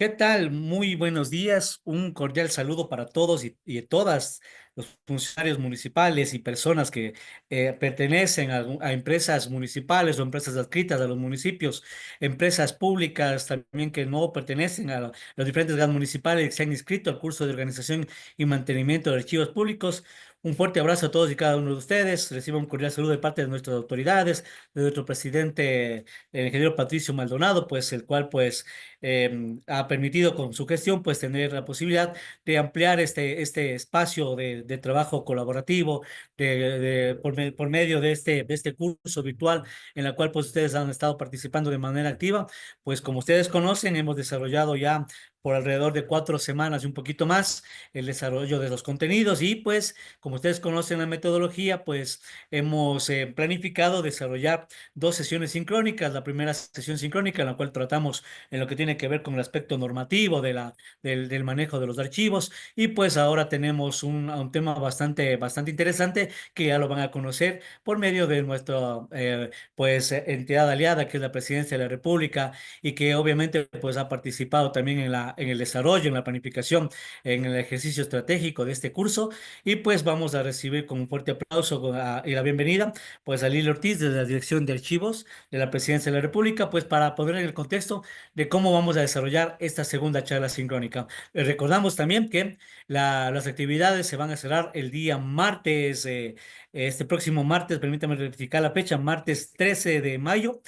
¿Qué tal? Muy buenos días. Un cordial saludo para todos y todas los funcionarios municipales y personas que pertenecen a empresas municipales o empresas adscritas a los municipios, empresas públicas también que no pertenecen a los diferentes GAN municipales que se han inscrito al curso de organización y mantenimiento de archivos públicos. Un fuerte abrazo a todos y cada uno de ustedes. Reciba un cordial saludo de parte de nuestras autoridades, de nuestro presidente, el ingeniero Patricio Maldonado, pues el cual ha permitido con su gestión pues tener la posibilidad de ampliar este espacio de trabajo colaborativo por medio de este curso virtual en la cual pues ustedes han estado participando de manera activa. Pues como ustedes conocen, hemos desarrollado ya por alrededor de 4 semanas y un poquito más el desarrollo de los contenidos y pues como ustedes conocen la metodología, pues hemos planificado desarrollar dos sesiones sincrónicas. La primera sesión sincrónica en la cual tratamos en lo que tiene que ver con el aspecto normativo del manejo de los archivos. Y pues ahora tenemos un tema bastante interesante que ya lo van a conocer por medio de nuestra entidad aliada, que es la Presidencia de la República, y que obviamente pues ha participado también en el desarrollo, en la planificación, en el ejercicio estratégico de este curso. Y pues vamos a recibir con un fuerte aplauso y la bienvenida pues a Lili Ortiz de la Dirección de Archivos de la Presidencia de la República, pues para poner en el contexto de cómo vamos a desarrollar esta segunda charla sincrónica. Recordamos también que las actividades se van a cerrar el día martes, este próximo martes, permítame rectificar la fecha, martes 13 de mayo,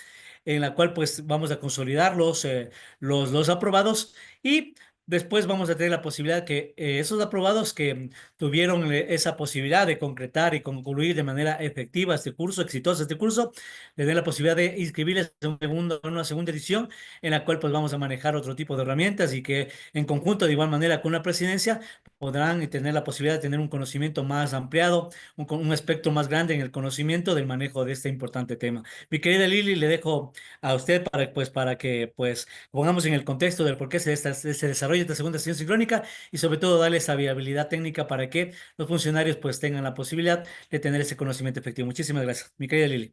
en la cual pues vamos a consolidar los aprobados y después vamos a tener la posibilidad que esos aprobados que tuvieron esa posibilidad de concretar y concluir de manera efectiva este curso, exitoso este curso, les den la posibilidad de inscribirles en una segunda edición en la cual pues vamos a manejar otro tipo de herramientas y que en conjunto de igual manera con la presidencia podrán tener la posibilidad de tener un conocimiento más ampliado, un espectro más grande en el conocimiento del manejo de este importante tema. Mi querida Lili, le dejo a usted para que pues pongamos en el contexto del por qué se desarrolla esta segunda sesión sincrónica y sobre todo darle esa viabilidad técnica para que los funcionarios pues tengan la posibilidad de tener ese conocimiento efectivo. Muchísimas gracias, mi querida Lili.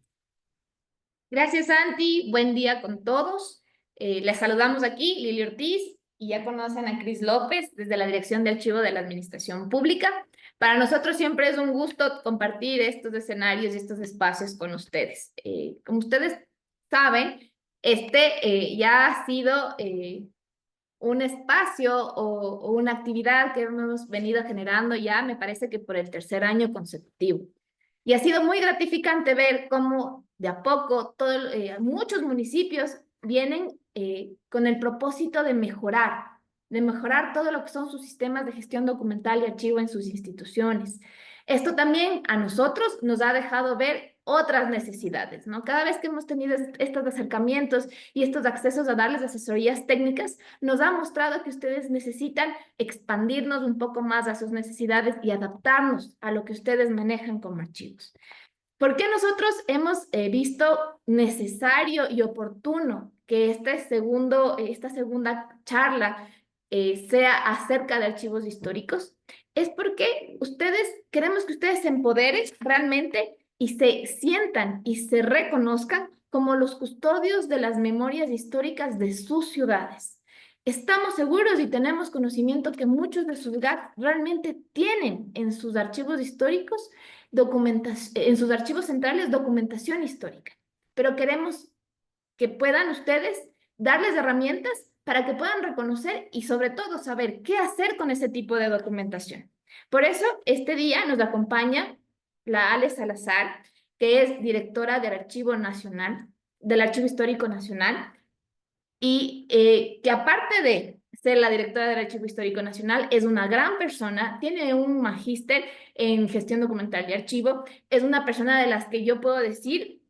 Gracias, Santi. Buen día con todos. Les saludamos aquí, Lili Ortiz, y ya conocen a Cris López desde la Dirección de Archivo de la Administración Pública. Para nosotros siempre es un gusto compartir estos escenarios y estos espacios con ustedes. Como ustedes saben, ya ha sido un espacio o una actividad que hemos venido generando ya, me parece que por el tercer año consecutivo. Y ha sido muy gratificante ver cómo de a poco muchos municipios vienen con el propósito de mejorar todo lo que son sus sistemas de gestión documental y archivo en sus instituciones. Esto también a nosotros nos ha dejado ver otras necesidades, ¿no? Cada vez que hemos tenido estos acercamientos y estos accesos a darles asesorías técnicas, nos ha mostrado que ustedes necesitan expandirnos un poco más a sus necesidades y adaptarnos a lo que ustedes manejan como archivos. ¿Por qué nosotros hemos visto necesario y oportuno que esta segunda charla sea acerca de archivos históricos? Es porque queremos que ustedes se empoderen realmente y se sientan y se reconozcan como los custodios de las memorias históricas de sus ciudades. Estamos seguros y tenemos conocimiento que muchos de sus GAC realmente tienen en sus archivos históricos en sus archivos centrales documentación histórica, pero queremos que puedan ustedes darles herramientas para que puedan reconocer y sobre todo saber qué hacer con ese tipo de documentación. Por eso, este día nos acompaña la Ale Salazar, que es directora del Archivo Nacional, del Archivo Histórico Nacional, y que aparte de ser la directora del Archivo Histórico Nacional, es una gran persona, tiene un magíster en gestión documental y archivo, es una persona de las que yo puedo decir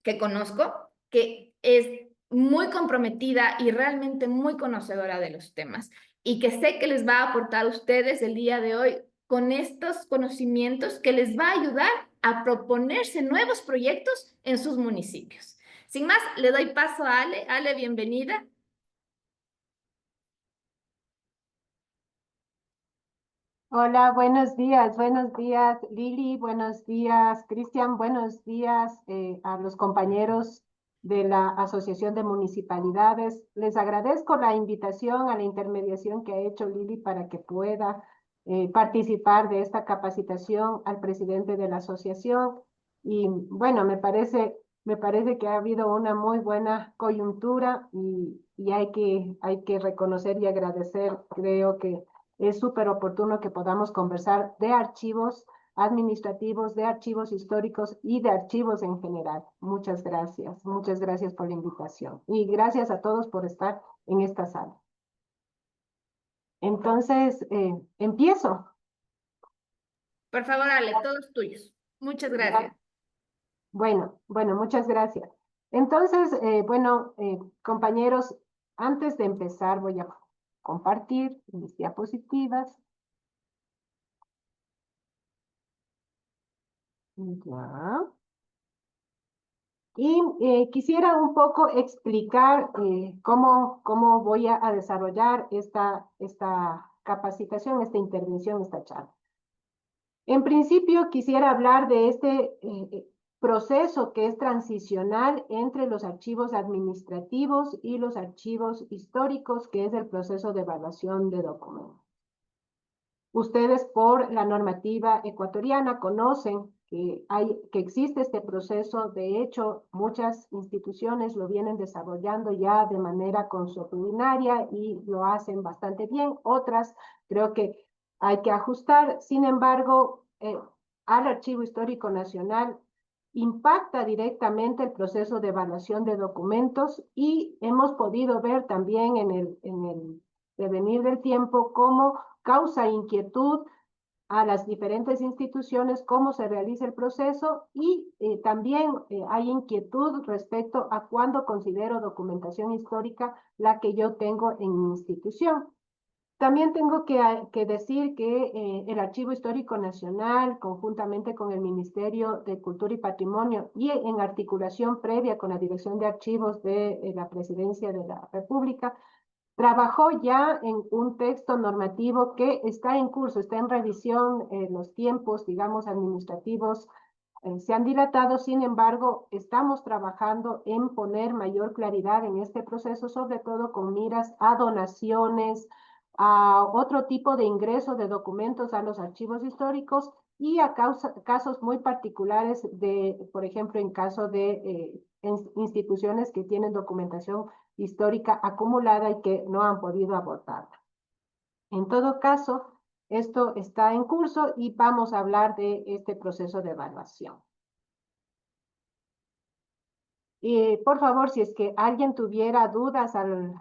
que conozco, que es muy comprometida y realmente muy conocedora de los temas y que sé que les va a aportar a ustedes el día de hoy con estos conocimientos que les va a ayudar a proponerse nuevos proyectos en sus municipios. Sin más, le doy paso a Ale. Ale, bienvenida. Hola, buenos días Lili, buenos días Cristian, buenos días a los compañeros de la Asociación de Municipalidades. Les agradezco la invitación a la intermediación que ha hecho Lili para que pueda participar de esta capacitación al presidente de la asociación. Y bueno, me parece que ha habido una muy buena coyuntura y hay que reconocer y agradecer. Creo que es súper oportuno que podamos conversar de archivos administrativos, de archivos históricos y de archivos en general. Muchas gracias por la invitación y gracias a todos por estar en esta sala. Entonces, empiezo. Por favor, Ale, todos tuyos. Muchas gracias. Bueno, muchas gracias. Entonces, compañeros, antes de empezar voy a compartir mis diapositivas. Ya. Y quisiera un poco explicar cómo voy a desarrollar esta capacitación, esta intervención, esta charla. En principio, quisiera hablar de este proceso que es transicional entre los archivos administrativos y los archivos históricos, que es el proceso de evaluación de documentos. Ustedes por la normativa ecuatoriana conocen que existe este proceso. De hecho, muchas instituciones lo vienen desarrollando ya de manera consuetudinaria y lo hacen bastante bien. Otras creo que hay que ajustar. Sin embargo, al Archivo Histórico Nacional impacta directamente el proceso de evaluación de documentos y hemos podido ver también en el devenir del tiempo cómo causa inquietud a las diferentes instituciones cómo se realiza el proceso y también hay inquietud respecto a cuándo considero documentación histórica la que yo tengo en mi institución. También tengo que decir que el Archivo Histórico Nacional, conjuntamente con el Ministerio de Cultura y Patrimonio y en articulación previa con la Dirección de Archivos de la Presidencia de la República, trabajó ya en un texto normativo que está en curso, está en revisión. Los tiempos, digamos, administrativos se han dilatado. Sin embargo, estamos trabajando en poner mayor claridad en este proceso, sobre todo con miras a donaciones, a otro tipo de ingreso de documentos a los archivos históricos y a casos muy particulares por ejemplo, en caso de instituciones que tienen documentación histórica acumulada y que no han podido abordarla. En todo caso, esto está en curso y vamos a hablar de este proceso de evaluación. Por favor, si es que alguien tuviera dudas al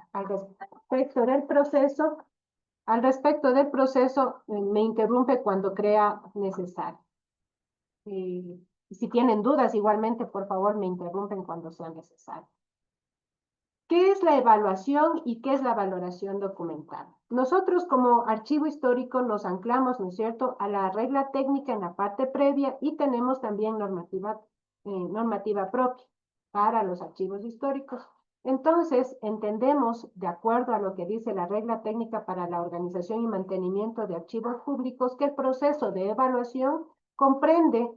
respecto del proceso, me interrumpe cuando crea necesario. Si tienen dudas, igualmente, por favor, me interrumpen cuando sea necesario. ¿Qué es la evaluación y qué es la valoración documental? Nosotros como archivo histórico nos anclamos, ¿no es cierto?, a la regla técnica en la parte previa y tenemos también normativa propia para los archivos históricos. Entonces, entendemos, de acuerdo a lo que dice la regla técnica para la organización y mantenimiento de archivos públicos, que el proceso de evaluación comprende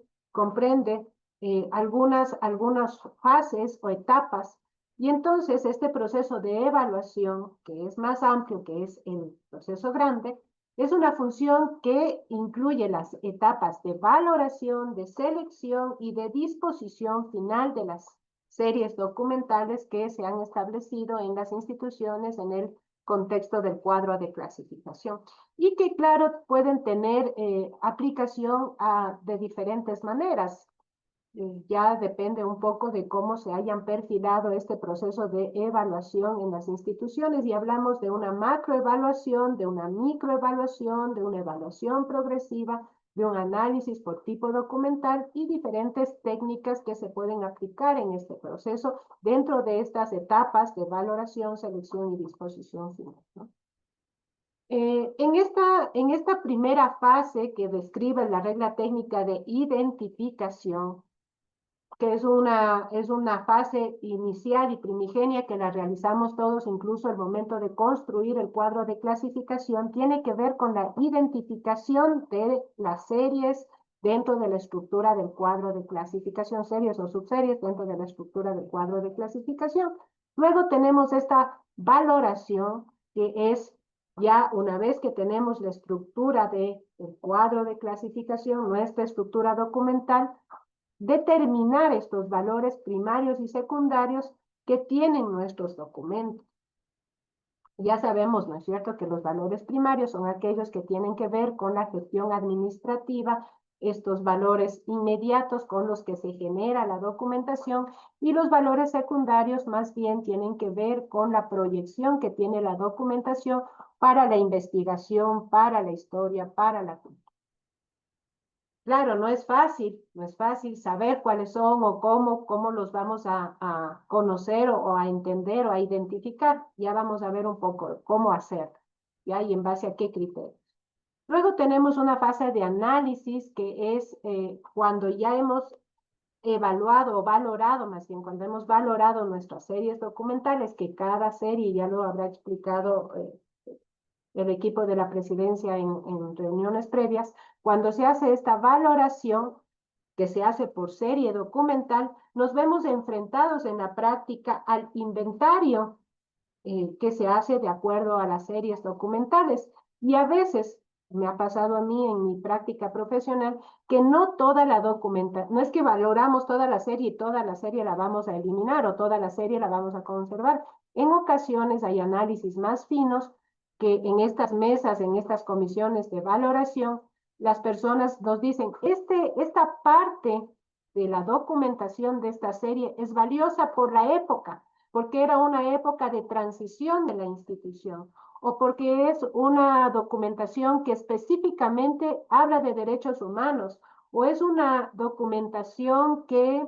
algunas fases o etapas. Y entonces este proceso de evaluación, que es más amplio, que es el proceso grande, es una función que incluye las etapas de valoración, de selección y de disposición final de las series documentales que se han establecido en las instituciones en el contexto del cuadro de clasificación y que, claro, pueden tener aplicación de diferentes maneras. Ya depende un poco de cómo se hayan perfilado este proceso de evaluación en las instituciones y hablamos de una macroevaluación, de una microevaluación, de una evaluación progresiva, de un análisis por tipo documental y diferentes técnicas que se pueden aplicar en este proceso dentro de estas etapas de valoración, selección y disposición final, ¿no? En esta primera fase que describe la regla técnica de identificación, que es una fase inicial y primigenia que la realizamos todos, incluso al momento de construir el cuadro de clasificación, tiene que ver con la identificación de las series dentro de la estructura del cuadro de clasificación, series o subseries dentro de la estructura del cuadro de clasificación. Luego tenemos esta valoración, que es ya una vez que tenemos la estructura del cuadro de clasificación, nuestra estructura documental, determinar estos valores primarios y secundarios que tienen nuestros documentos. Ya sabemos, ¿no es cierto?, que los valores primarios son aquellos que tienen que ver con la gestión administrativa, estos valores inmediatos con los que se genera la documentación, y los valores secundarios más bien tienen que ver con la proyección que tiene la documentación para la investigación, para la historia, para la cultura. Claro, no es fácil saber cuáles son o cómo los vamos a conocer o a entender o a identificar. Ya vamos a ver un poco cómo hacerlo, ¿ya? Y en base a qué criterios. Luego tenemos una fase de análisis que es cuando ya hemos evaluado o valorado, más bien cuando hemos valorado nuestras series documentales, que cada serie ya lo habrá explicado el equipo de la presidencia en reuniones previas. Cuando se hace esta valoración, que se hace por serie documental, nos vemos enfrentados en la práctica al inventario que se hace de acuerdo a las series documentales. Y a veces, me ha pasado a mí en mi práctica profesional, que no toda la documentación, no es que valoramos toda la serie y toda la serie la vamos a eliminar o toda la serie la vamos a conservar. En ocasiones hay análisis más finos que en estas mesas, en estas comisiones de valoración, las personas nos dicen, esta parte de la documentación de esta serie es valiosa por la época, porque era una época de transición de la institución, o porque es una documentación que específicamente habla de derechos humanos, o es una documentación que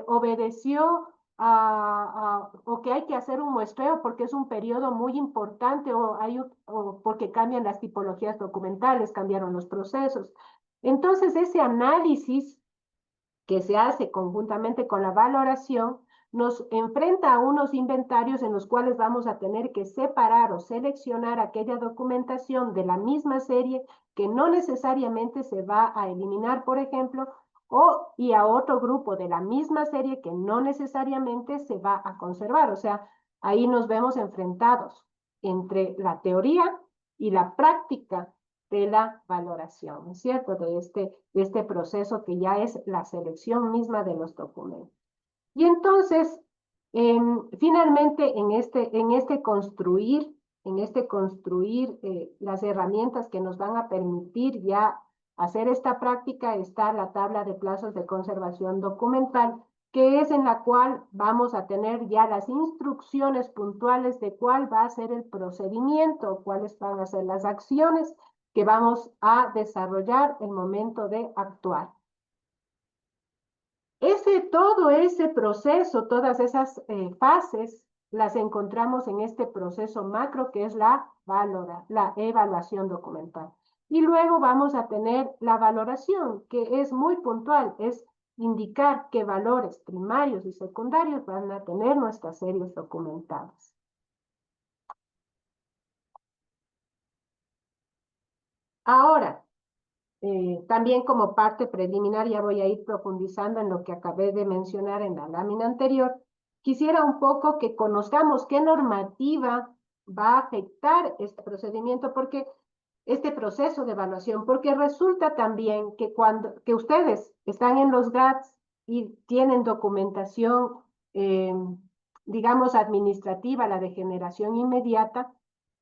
obedeció o que hay que hacer un muestreo porque es un periodo muy importante, o porque cambian las tipologías documentales, cambiaron los procesos. Entonces, ese análisis que se hace conjuntamente con la valoración nos enfrenta a unos inventarios en los cuales vamos a tener que separar o seleccionar aquella documentación de la misma serie que no necesariamente se va a eliminar, por ejemplo, y a otro grupo de la misma serie que no necesariamente se va a conservar. O sea, ahí nos vemos enfrentados entre la teoría y la práctica de la valoración, ¿no es cierto?, de este proceso que ya es la selección misma de los documentos. Y entonces, finalmente, en este construir las herramientas que nos van a permitir ya hacer esta práctica, está la tabla de plazos de conservación documental, que es en la cual vamos a tener ya las instrucciones puntuales de cuál va a ser el procedimiento, cuáles van a ser las acciones que vamos a desarrollar en el momento de actuar. Todo ese proceso, todas esas fases, las encontramos en este proceso macro que es la evaluación documental. Y luego vamos a tener la valoración, que es muy puntual, es indicar qué valores primarios y secundarios van a tener nuestras series documentales. Ahora, también como parte preliminar, ya voy a ir profundizando en lo que acabé de mencionar en la lámina anterior, quisiera un poco que conozcamos qué normativa va a afectar este procedimiento, este proceso de evaluación, porque resulta también que ustedes están en los GRADS y tienen documentación, digamos, administrativa, la de generación inmediata,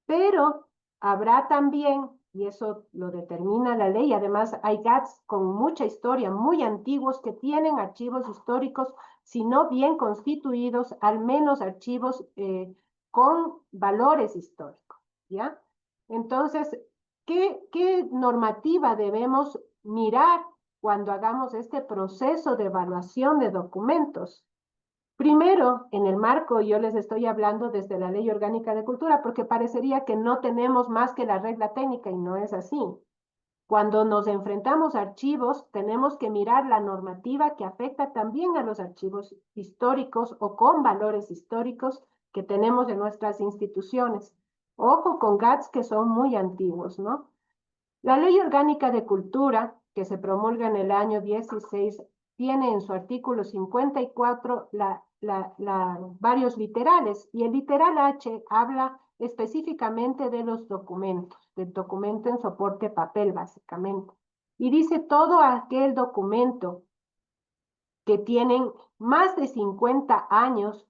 pero habrá también, y eso lo determina la ley, además hay GATS con mucha historia, muy antiguos, que tienen archivos históricos, si no bien constituidos, al menos archivos con valores históricos, ¿ya? Entonces, ¿qué normativa debemos mirar cuando hagamos este proceso de evaluación de documentos? Primero, en el marco, yo les estoy hablando desde la Ley Orgánica de Cultura, porque parecería que no tenemos más que la regla técnica, y no es así. Cuando nos enfrentamos a archivos, tenemos que mirar la normativa que afecta también a los archivos históricos o con valores históricos que tenemos en nuestras instituciones. Ojo con GATS que son muy antiguos, ¿no? La Ley Orgánica de Cultura que se promulga en el año 16, tiene en su artículo 54 varios literales, y el literal H habla específicamente de los documentos, del documento en soporte papel, básicamente. Y dice todo aquel documento que tienen más de 50 años,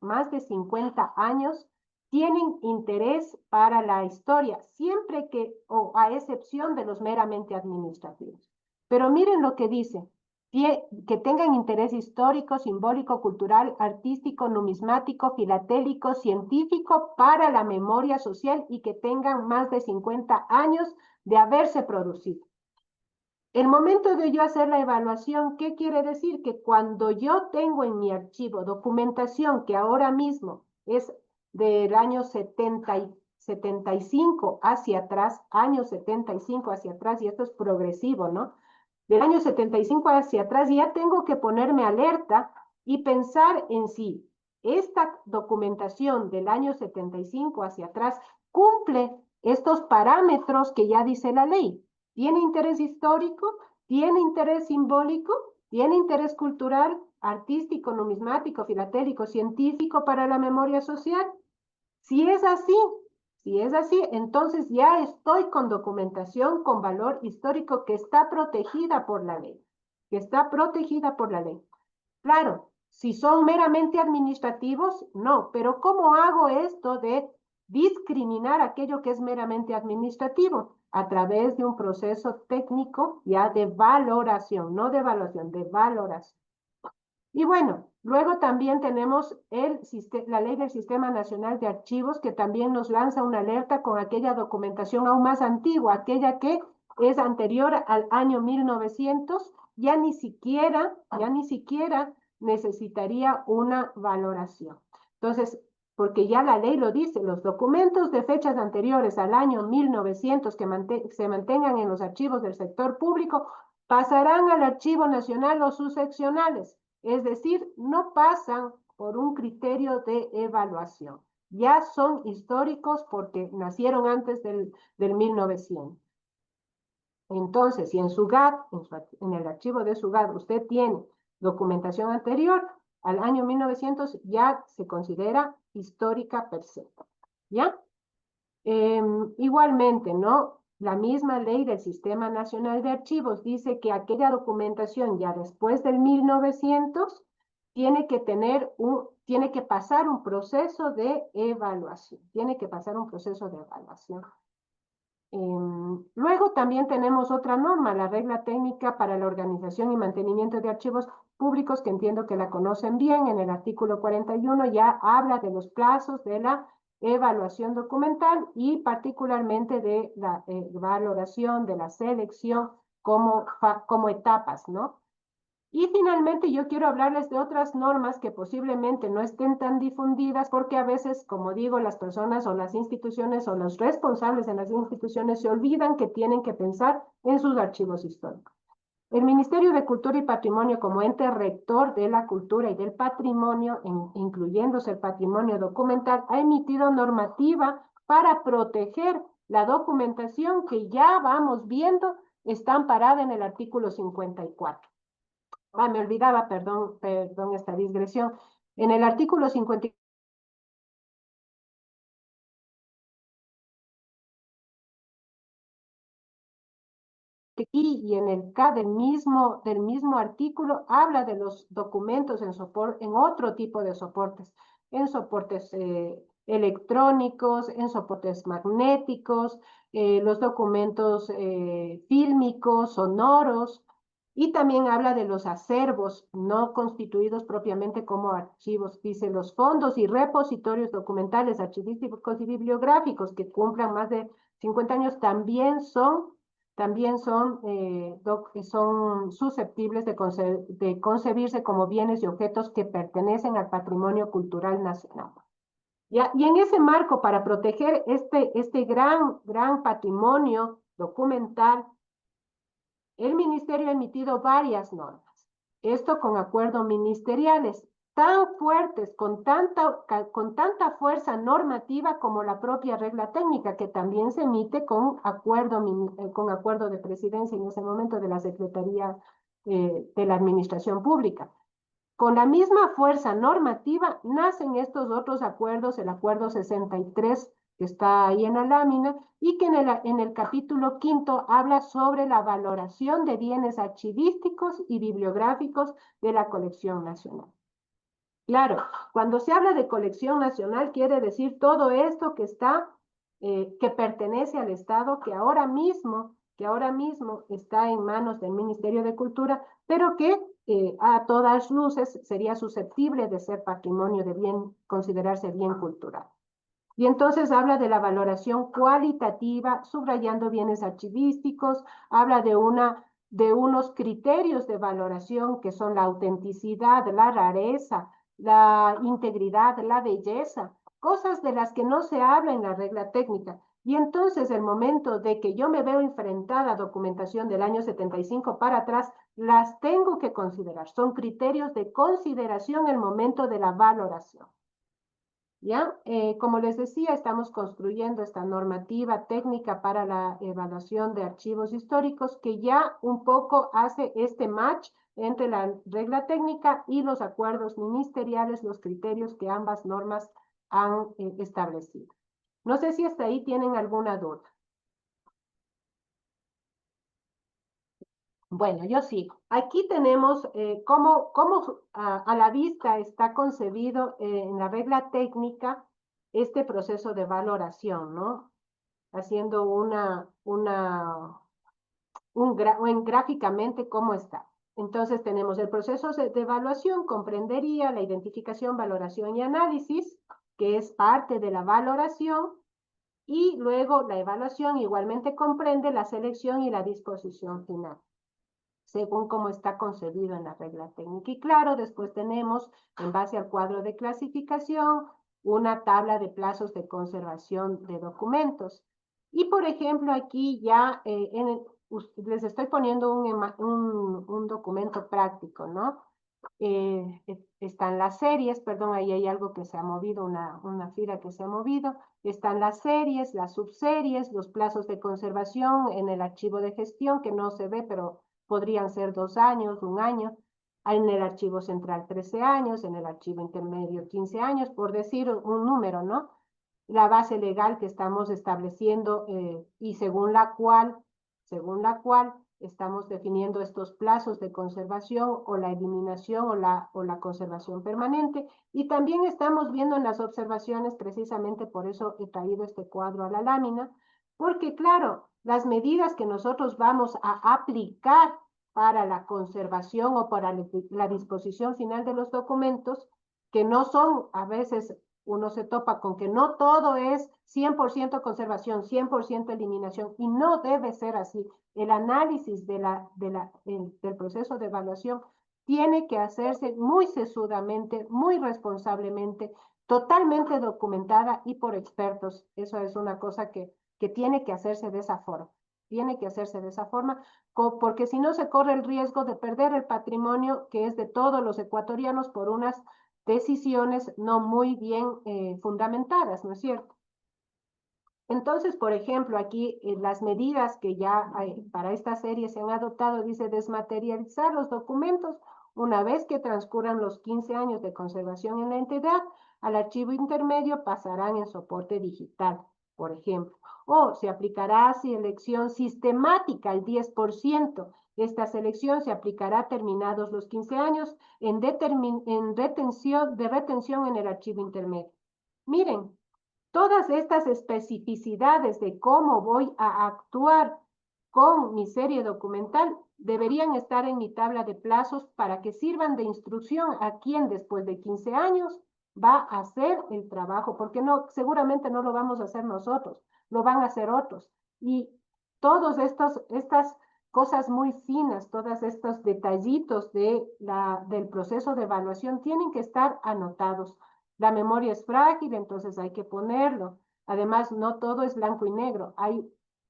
tienen interés para la historia, siempre que, o a excepción de los meramente administrativos. Pero miren lo que dice, que tengan interés histórico, simbólico, cultural, artístico, numismático, filatélico, científico, para la memoria social y que tengan más de 50 años de haberse producido. El momento de yo hacer la evaluación, ¿qué quiere decir? Que cuando yo tengo en mi archivo documentación que ahora mismo es del año 75 hacia atrás, año 75 hacia atrás, y esto es progresivo, ¿no? Del año 75 hacia atrás, ya tengo que ponerme alerta y pensar en si esta documentación del año 75 hacia atrás cumple estos parámetros que ya dice la ley. ¿Tiene interés histórico? ¿Tiene interés simbólico? ¿Tiene interés cultural, artístico, numismático, filatélico, científico para la memoria social? Si es así, entonces ya estoy con documentación con valor histórico que está protegida por la ley, Claro, si son meramente administrativos, no, pero ¿cómo hago esto de discriminar aquello que es meramente administrativo? A través de un proceso técnico ya de valoración, no de evaluación, de valoración. Y bueno, luego también tenemos la Ley del Sistema Nacional de Archivos, que también nos lanza una alerta con aquella documentación aún más antigua, aquella que es anterior al año 1900, ya ni siquiera necesitaría una valoración. Entonces, porque ya la ley lo dice, los documentos de fechas anteriores al año 1900 que se mantengan en los archivos del sector público pasarán al Archivo Nacional o sus seccionales. Es decir, no pasan por un criterio de evaluación. Ya son históricos porque nacieron antes del 1900. Entonces, si en su GAT, en el archivo de su GAT, usted tiene documentación anterior al año 1900, ya se considera histórica per se. ¿Ya? Igualmente, ¿no? La misma ley del Sistema Nacional de Archivos dice que aquella documentación ya después del 1900 tiene que pasar un proceso de evaluación. Luego también tenemos otra norma, la Regla Técnica para la Organización y Mantenimiento de Archivos Públicos, que entiendo que la conocen bien. En el artículo 41 ya habla de los plazos de la evaluación documental y particularmente de la valoración, de la selección como etapas, ¿no? Y finalmente yo quiero hablarles de otras normas que posiblemente no estén tan difundidas porque a veces, como digo, las personas o las instituciones o los responsables en las instituciones se olvidan que tienen que pensar en sus archivos históricos. El Ministerio de Cultura y Patrimonio, como ente rector de la cultura y del patrimonio, incluyéndose el patrimonio documental, ha emitido normativa para proteger la documentación que ya vamos viendo está amparada en el artículo 54. Me olvidaba, perdón esta digresión. En el artículo 54 y en el K del mismo artículo habla de los documentos en otro tipo de soportes, en soportes electrónicos, en soportes magnéticos, los documentos fílmicos, sonoros, y también habla de los acervos no constituidos propiamente como archivos. Dice los fondos y repositorios documentales, archivísticos y bibliográficos que cumplan más de 50 años también son susceptibles de concebirse como bienes y objetos que pertenecen al patrimonio cultural nacional. ¿Ya? Y en ese marco, para proteger este gran patrimonio documental, el Ministerio ha emitido varias normas. Esto con acuerdos ministeriales. tan fuertes, con tanta fuerza normativa como la propia regla técnica, que también se emite con acuerdo de presidencia en ese momento de la Secretaría de la Administración Pública. Con la misma fuerza normativa nacen estos otros acuerdos, el acuerdo 63, que está ahí en la lámina, y que en el capítulo 5 habla sobre la valoración de bienes archivísticos y bibliográficos de la colección nacional. Claro, cuando se habla de colección nacional quiere decir todo esto que pertenece al Estado, que ahora mismo está en manos del Ministerio de Cultura, pero que a todas luces sería susceptible de ser patrimonio considerarse bien cultural. Y entonces habla de la valoración cualitativa, subrayando bienes archivísticos, habla de unos criterios de valoración que son la autenticidad, la rareza, la integridad, la belleza, cosas de las que no se habla en la regla técnica. Y entonces el momento de que yo me veo enfrentada a documentación del año 75 para atrás, las tengo que considerar. Son criterios de consideración en el momento de la valoración. ¿Ya? Como les decía, estamos construyendo esta normativa técnica para la evaluación de archivos históricos que ya un poco hace este match entre la regla técnica y los acuerdos ministeriales, los criterios que ambas normas han establecido. No sé si hasta ahí tienen alguna duda. Bueno, yo sigo. Aquí tenemos cómo a la vista está concebido en la regla técnica este proceso de valoración, ¿no? Haciendo gráficamente cómo está. Entonces tenemos el proceso de evaluación, comprendería la identificación, valoración y análisis, que es parte de la valoración, y luego la evaluación igualmente comprende la selección y la disposición final, según cómo está concebido en la regla técnica. Y claro, después tenemos, en base al cuadro de clasificación, una tabla de plazos de conservación de documentos. Y, por ejemplo, aquí ya les estoy poniendo un documento práctico, ¿no? Están las series, perdón, ahí hay algo que se ha movido, una fila que se ha movido. Están las series, las subseries, los plazos de conservación en el archivo de gestión, que no se ve, pero podrían ser 2 años, 1 año. En el archivo central 13 años, en el archivo intermedio 15 años, por decir un número, ¿no? La base legal que estamos estableciendo y según la cual estamos definiendo estos plazos de conservación o la eliminación o la conservación permanente. Y también estamos viendo en las observaciones, precisamente por eso he traído este cuadro a la lámina, porque claro, las medidas que nosotros vamos a aplicar para la conservación o para la disposición final de los documentos, que no son, a veces uno se topa con que no todo es 100% conservación, 100% eliminación, y no debe ser así. El análisis del proceso de evaluación tiene que hacerse muy sesudamente, muy responsablemente, totalmente documentada y por expertos. Eso es una cosa que tiene que hacerse de esa forma. Tiene que hacerse de esa forma, porque si no se corre el riesgo de perder el patrimonio que es de todos los ecuatorianos por unas decisiones no muy bien fundamentadas, ¿no es cierto? Entonces, por ejemplo, aquí las medidas que ya para esta serie se han adoptado, dice desmaterializar los documentos una vez que transcurran los 15 años de conservación en la entidad, al archivo intermedio pasarán en soporte digital, por ejemplo. O se aplicará selección sistemática al 10%. Esta selección se aplicará terminados los 15 años en retención en el archivo intermedio. Miren, todas estas especificidades de cómo voy a actuar con mi serie documental deberían estar en mi tabla de plazos para que sirvan de instrucción a quien después de 15 años va a hacer el trabajo, porque seguramente no lo vamos a hacer nosotros, lo van a hacer otros. Y todas estas cosas muy finas, todos estos detallitos del proceso de evaluación tienen que estar anotados. La memoria es frágil, entonces hay que ponerlo. Además, no todo es blanco y negro.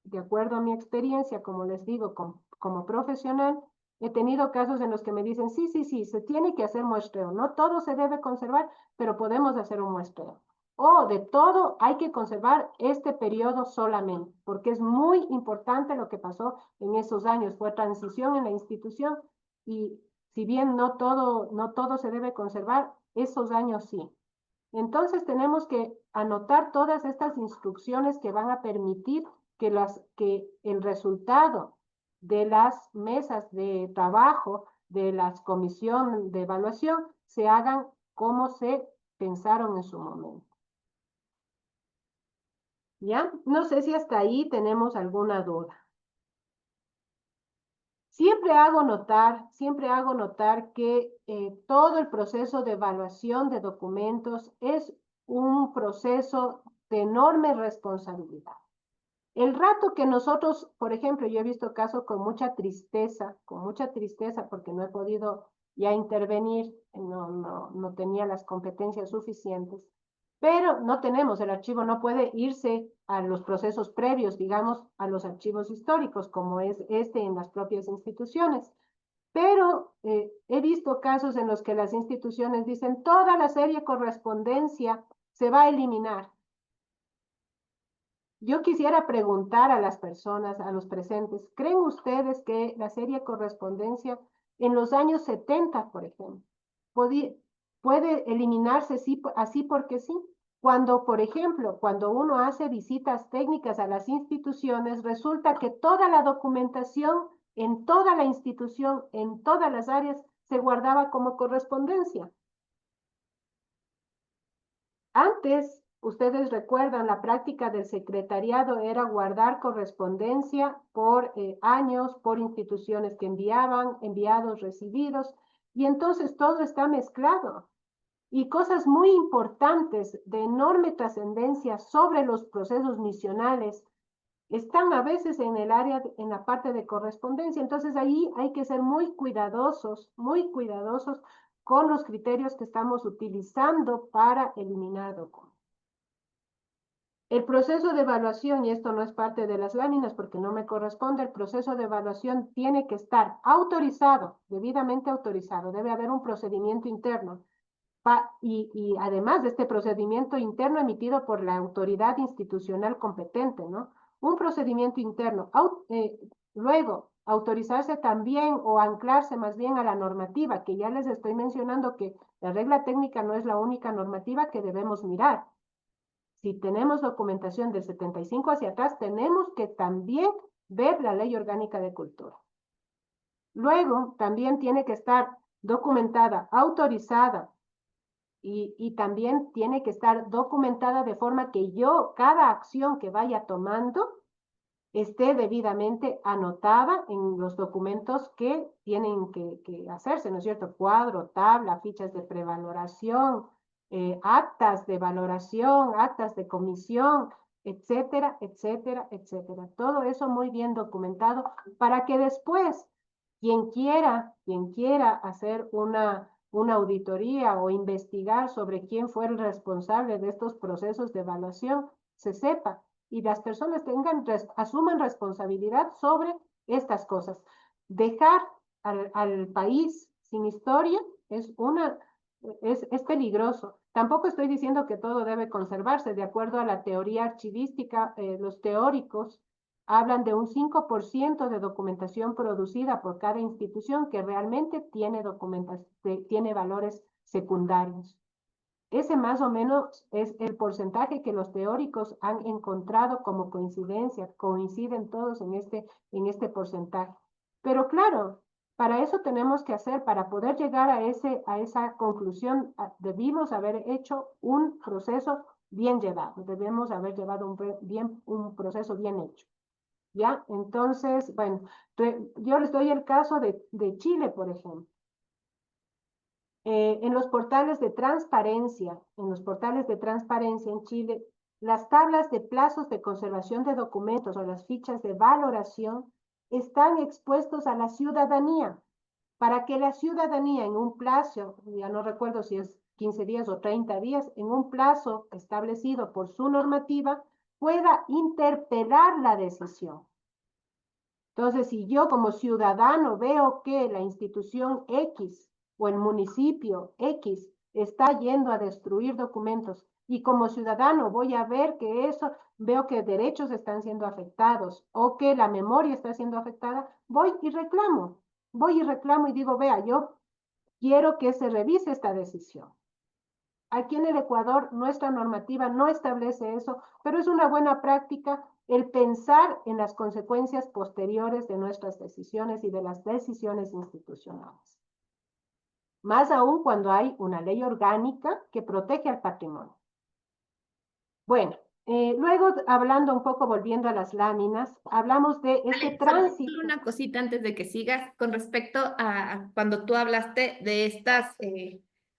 De acuerdo a mi experiencia, como les digo, como profesional, He tenido casos en los que me dicen, sí, sí, sí, se tiene que hacer muestreo. No todo se debe conservar, pero podemos hacer un muestreo. O de todo hay que conservar este periodo solamente, porque es muy importante lo que pasó en esos años. Fue transición en la institución y si bien no todo se debe conservar, esos años sí. Entonces tenemos que anotar todas estas instrucciones que van a permitir que el resultado de las mesas de trabajo, de las comisiones de evaluación, se hagan como se pensaron en su momento. ¿Ya? No sé si hasta ahí tenemos alguna duda. Siempre hago notar que todo el proceso de evaluación de documentos es un proceso de enorme responsabilidad. El rato que nosotros, por ejemplo, yo he visto casos con mucha tristeza porque no he podido ya intervenir, no tenía las competencias suficientes, pero no tenemos, el archivo no puede irse a los procesos previos, digamos, a los archivos históricos, como es en las propias instituciones. Pero he visto casos en los que las instituciones dicen toda la serie correspondencia se va a eliminar. Yo quisiera preguntar a las personas, a los presentes, ¿creen ustedes que la serie correspondencia en los años 70, por ejemplo, puede eliminarse así porque sí? Cuando, por ejemplo, cuando uno hace visitas técnicas a las instituciones, resulta que toda la documentación en toda la institución, en todas las áreas, se guardaba como correspondencia. Antes, ustedes recuerdan, la práctica del secretariado era guardar correspondencia por años, por instituciones que enviaban, enviados, recibidos, y entonces todo está mezclado. Y cosas muy importantes de enorme trascendencia sobre los procesos misionales están a veces en el área, en la parte de correspondencia. Entonces ahí hay que ser muy cuidadosos con los criterios que estamos utilizando para eliminar documentos. El proceso de evaluación, y esto no es parte de las láminas porque no me corresponde, el proceso de evaluación tiene que estar autorizado, debidamente autorizado. Debe haber un procedimiento interno. Y además de este procedimiento interno emitido por la autoridad institucional competente, ¿no? Un procedimiento interno. Luego, autorizarse también o anclarse más bien a la normativa, que ya les estoy mencionando que la regla técnica no es la única normativa que debemos mirar. Si tenemos documentación del 75 hacia atrás, tenemos que también ver la Ley Orgánica de Cultura. Luego, también tiene que estar documentada, autorizada, y también tiene que estar documentada de forma que cada acción que vaya tomando, esté debidamente anotada en los documentos que tienen que hacerse, ¿no es cierto? Cuadro, tabla, fichas de prevaloración, actas de valoración, actas de comisión, etcétera, etcétera, etcétera. Todo eso muy bien documentado para que después quien quiera hacer una auditoría o investigar sobre quién fue el responsable de estos procesos de evaluación, se sepa y las personas asuman responsabilidad sobre estas cosas. Dejar al país sin historia es peligroso. Tampoco estoy diciendo que todo debe conservarse. De acuerdo a la teoría archivística, los teóricos hablan de un 5% de documentación producida por cada institución que realmente tiene valores secundarios. Ese más o menos es el porcentaje que los teóricos han encontrado como coincidencia, coinciden todos en este porcentaje. Pero claro, para eso tenemos que para poder llegar a esa conclusión, debimos haber hecho un proceso bien llevado, debemos haber llevado un proceso bien hecho. ¿Ya? Entonces, bueno, yo les doy el caso de Chile, por ejemplo. En los portales de transparencia en Chile, las tablas de plazos de conservación de documentos o las fichas de valoración están expuestos a la ciudadanía, para que la ciudadanía en un plazo, ya no recuerdo si es 15 días o 30 días, en un plazo establecido por su normativa, pueda interpelar la decisión. Entonces, si yo como ciudadano veo que la institución X o el municipio X está yendo a destruir documentos y como ciudadano voy a ver que eso, veo que derechos están siendo afectados o que la memoria está siendo afectada, voy y reclamo y digo, vea, yo quiero que se revise esta decisión. Aquí en el Ecuador nuestra normativa no establece eso, pero es una buena práctica el pensar en las consecuencias posteriores de nuestras decisiones y de las decisiones institucionales. Más aún cuando hay una ley orgánica que protege al patrimonio. Bueno, luego hablando un poco, volviendo a las láminas, hablamos de este tránsito. Solo una cosita antes de que sigas con respecto a cuando tú hablaste de estas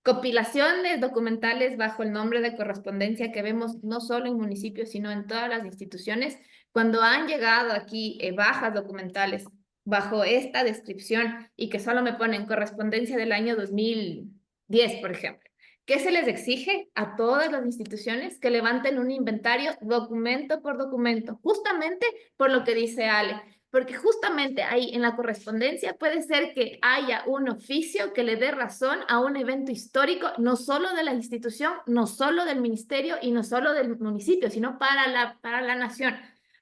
compilaciones documentales bajo el nombre de correspondencia que vemos no solo en municipios, sino en todas las instituciones. Cuando han llegado aquí bajas documentales bajo esta descripción y que solo me ponen correspondencia del año 2010, por ejemplo. ¿Qué se les exige a todas las instituciones? Que levanten un inventario documento por documento, justamente por lo que dice Ale, porque justamente ahí en la correspondencia puede ser que haya un oficio que le dé razón a un evento histórico, no solo de la institución, no solo del ministerio y no solo del municipio, sino para la nación.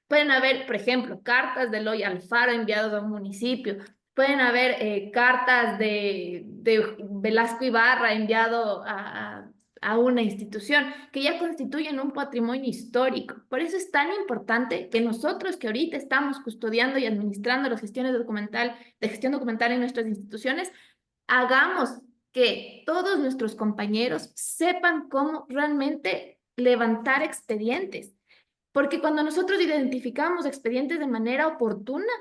Pueden haber, por ejemplo, cartas de Eloy Alfaro enviadas a un municipio, pueden haber cartas de Velasco Ibarra enviado a una institución que ya constituyen un patrimonio histórico. Por eso es tan importante que nosotros que ahorita estamos custodiando y administrando las gestiones de gestión documental en nuestras instituciones, hagamos que todos nuestros compañeros sepan cómo realmente levantar expedientes. Porque cuando nosotros identificamos expedientes de manera oportuna,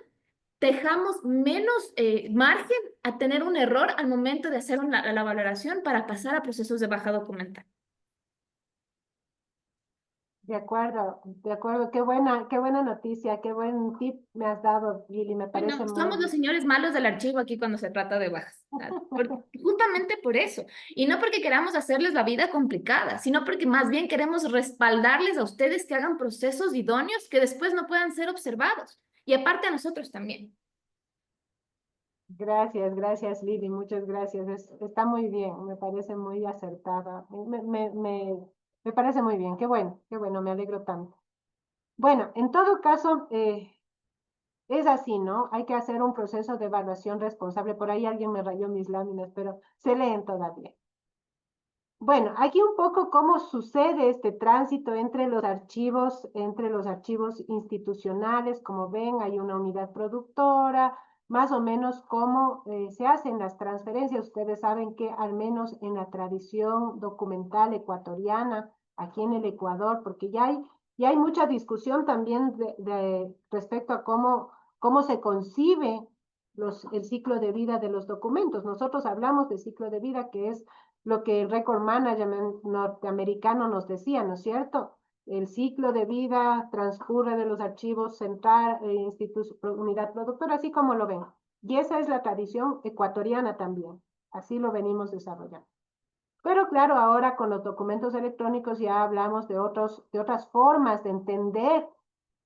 dejamos menos margen a tener un error al momento de hacer la valoración para pasar a procesos de baja documental. De acuerdo, qué buena noticia, qué buen tip me has dado, Lili, me Bueno, parece muy somos los señores malos del archivo aquí cuando se trata de bajas. Justamente por eso. Y no porque queramos hacerles la vida complicada, sino porque más bien queremos respaldarles a ustedes que hagan procesos idóneos que después no puedan ser observados. Y aparte a nosotros también. Gracias, Lili, muchas gracias. Está muy bien, me parece muy acertada. Me parece muy bien, qué bueno, me alegro tanto. Bueno, en todo caso, es así, ¿no? Hay que hacer un proceso de evaluación responsable. Por ahí alguien me rayó mis láminas, pero se leen todavía. Bueno, aquí un poco cómo sucede este tránsito entre los archivos institucionales. Como ven, hay una unidad productora, más o menos cómo se hacen las transferencias. Ustedes saben que al menos en la tradición documental ecuatoriana, aquí en el Ecuador, porque ya hay mucha discusión también respecto a cómo se concibe el ciclo de vida de los documentos. Nosotros hablamos de ciclo de vida, que es lo que el Record Management norteamericano nos decía, ¿no es cierto? El ciclo de vida transcurre de los archivos central, unidad productora, así como lo ven. Y esa es la tradición ecuatoriana también. Así lo venimos desarrollando. Pero claro, ahora con los documentos electrónicos ya hablamos de otras formas de entender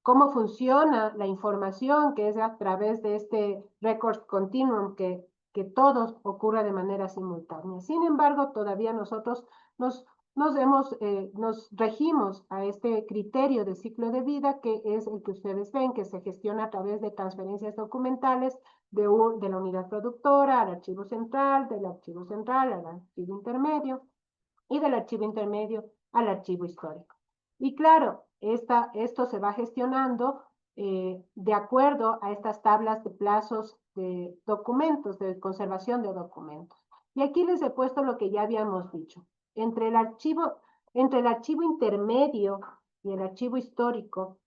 cómo funciona la información, que es a través de este record continuum que todo ocurra de manera simultánea. Sin embargo, todavía nosotros nos regimos a este criterio de ciclo de vida, que es el que ustedes ven, que se gestiona a través de transferencias documentales de la unidad productora al archivo central, del archivo central al archivo intermedio y del archivo intermedio al archivo histórico. Y claro, esto se va gestionando de acuerdo a estas tablas de plazos de documentos, de conservación de documentos. Y aquí les he puesto lo que ya habíamos dicho. Entre el archivo intermedio y el archivo histórico,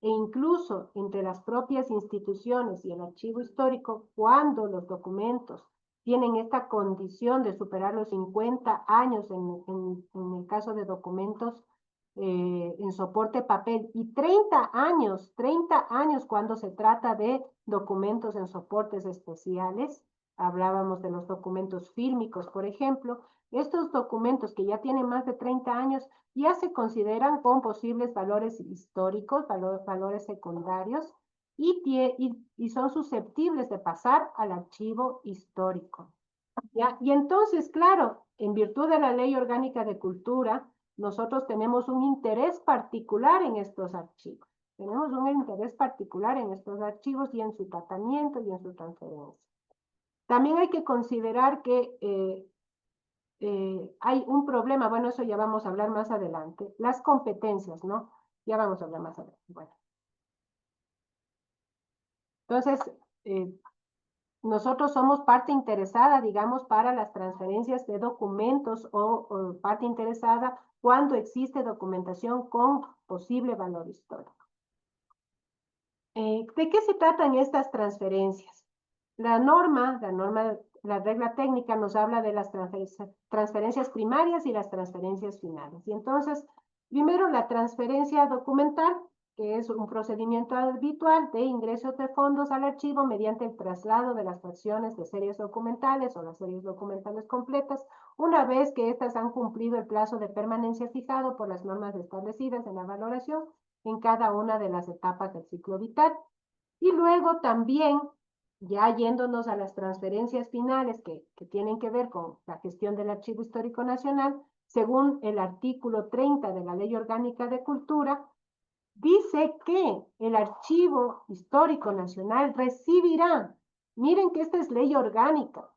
e incluso entre las propias instituciones y el archivo histórico, cuando los documentos tienen esta condición de superar los 50 años en el caso de documentos en soporte papel y 30 años cuando se trata de documentos en soportes especiales. Hablábamos de los documentos fílmicos, por ejemplo. Estos documentos que ya tienen más de 30 años ya se consideran con posibles valores históricos, valores secundarios, y son susceptibles de pasar al archivo histórico. ¿Ya? Y entonces, claro, en virtud de la Ley Orgánica de Cultura, nosotros tenemos un interés particular en estos archivos. Tenemos un interés particular en estos archivos y en su tratamiento y en su transferencia. También hay que considerar que hay un problema, bueno, eso ya vamos a hablar más adelante, las competencias, ¿no? Ya vamos a hablar más adelante. Bueno. Entonces, nosotros somos parte interesada, digamos, para las transferencias de documentos o parte interesada cuando existe documentación con posible valor histórico. ¿De qué se tratan estas transferencias? La regla técnica nos habla de las transferencias primarias y las transferencias finales. Y entonces, primero la transferencia documental, que es un procedimiento habitual de ingreso de fondos al archivo mediante el traslado de las fracciones de series documentales o las series documentales completas, una vez que éstas han cumplido el plazo de permanencia fijado por las normas establecidas en la valoración en cada una de las etapas del ciclo vital. Y luego también, ya yéndonos a las transferencias finales que tienen que ver con la gestión del Archivo Histórico Nacional, según el artículo 30 de la Ley Orgánica de Cultura, dice que el Archivo Histórico Nacional recibirá, miren que esta es ley orgánica,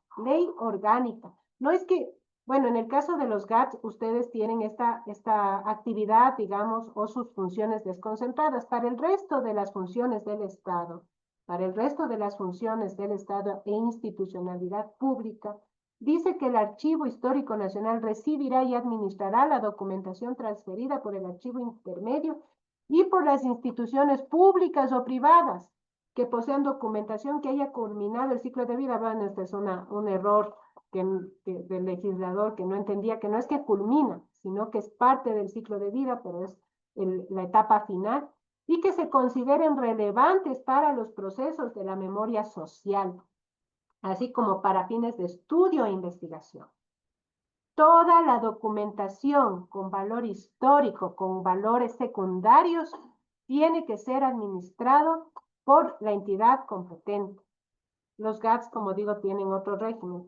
no es que, bueno, en el caso de los GATS, ustedes tienen esta actividad, digamos, o sus funciones desconcentradas. Para el resto de las funciones del Estado, e institucionalidad pública, dice que el Archivo Histórico Nacional recibirá y administrará la documentación transferida por el archivo intermedio y por las instituciones públicas o privadas que posean documentación que haya culminado el ciclo de vida. Bueno, este es un error del legislador que no entendía que no es que culmina, sino que es parte del ciclo de vida, pero es la etapa final, y que se consideren relevantes para los procesos de la memoria social, así como para fines de estudio e investigación. Toda la documentación con valor histórico, con valores secundarios, tiene que ser administrado por la entidad competente. Los GATS, como digo, tienen otro régimen,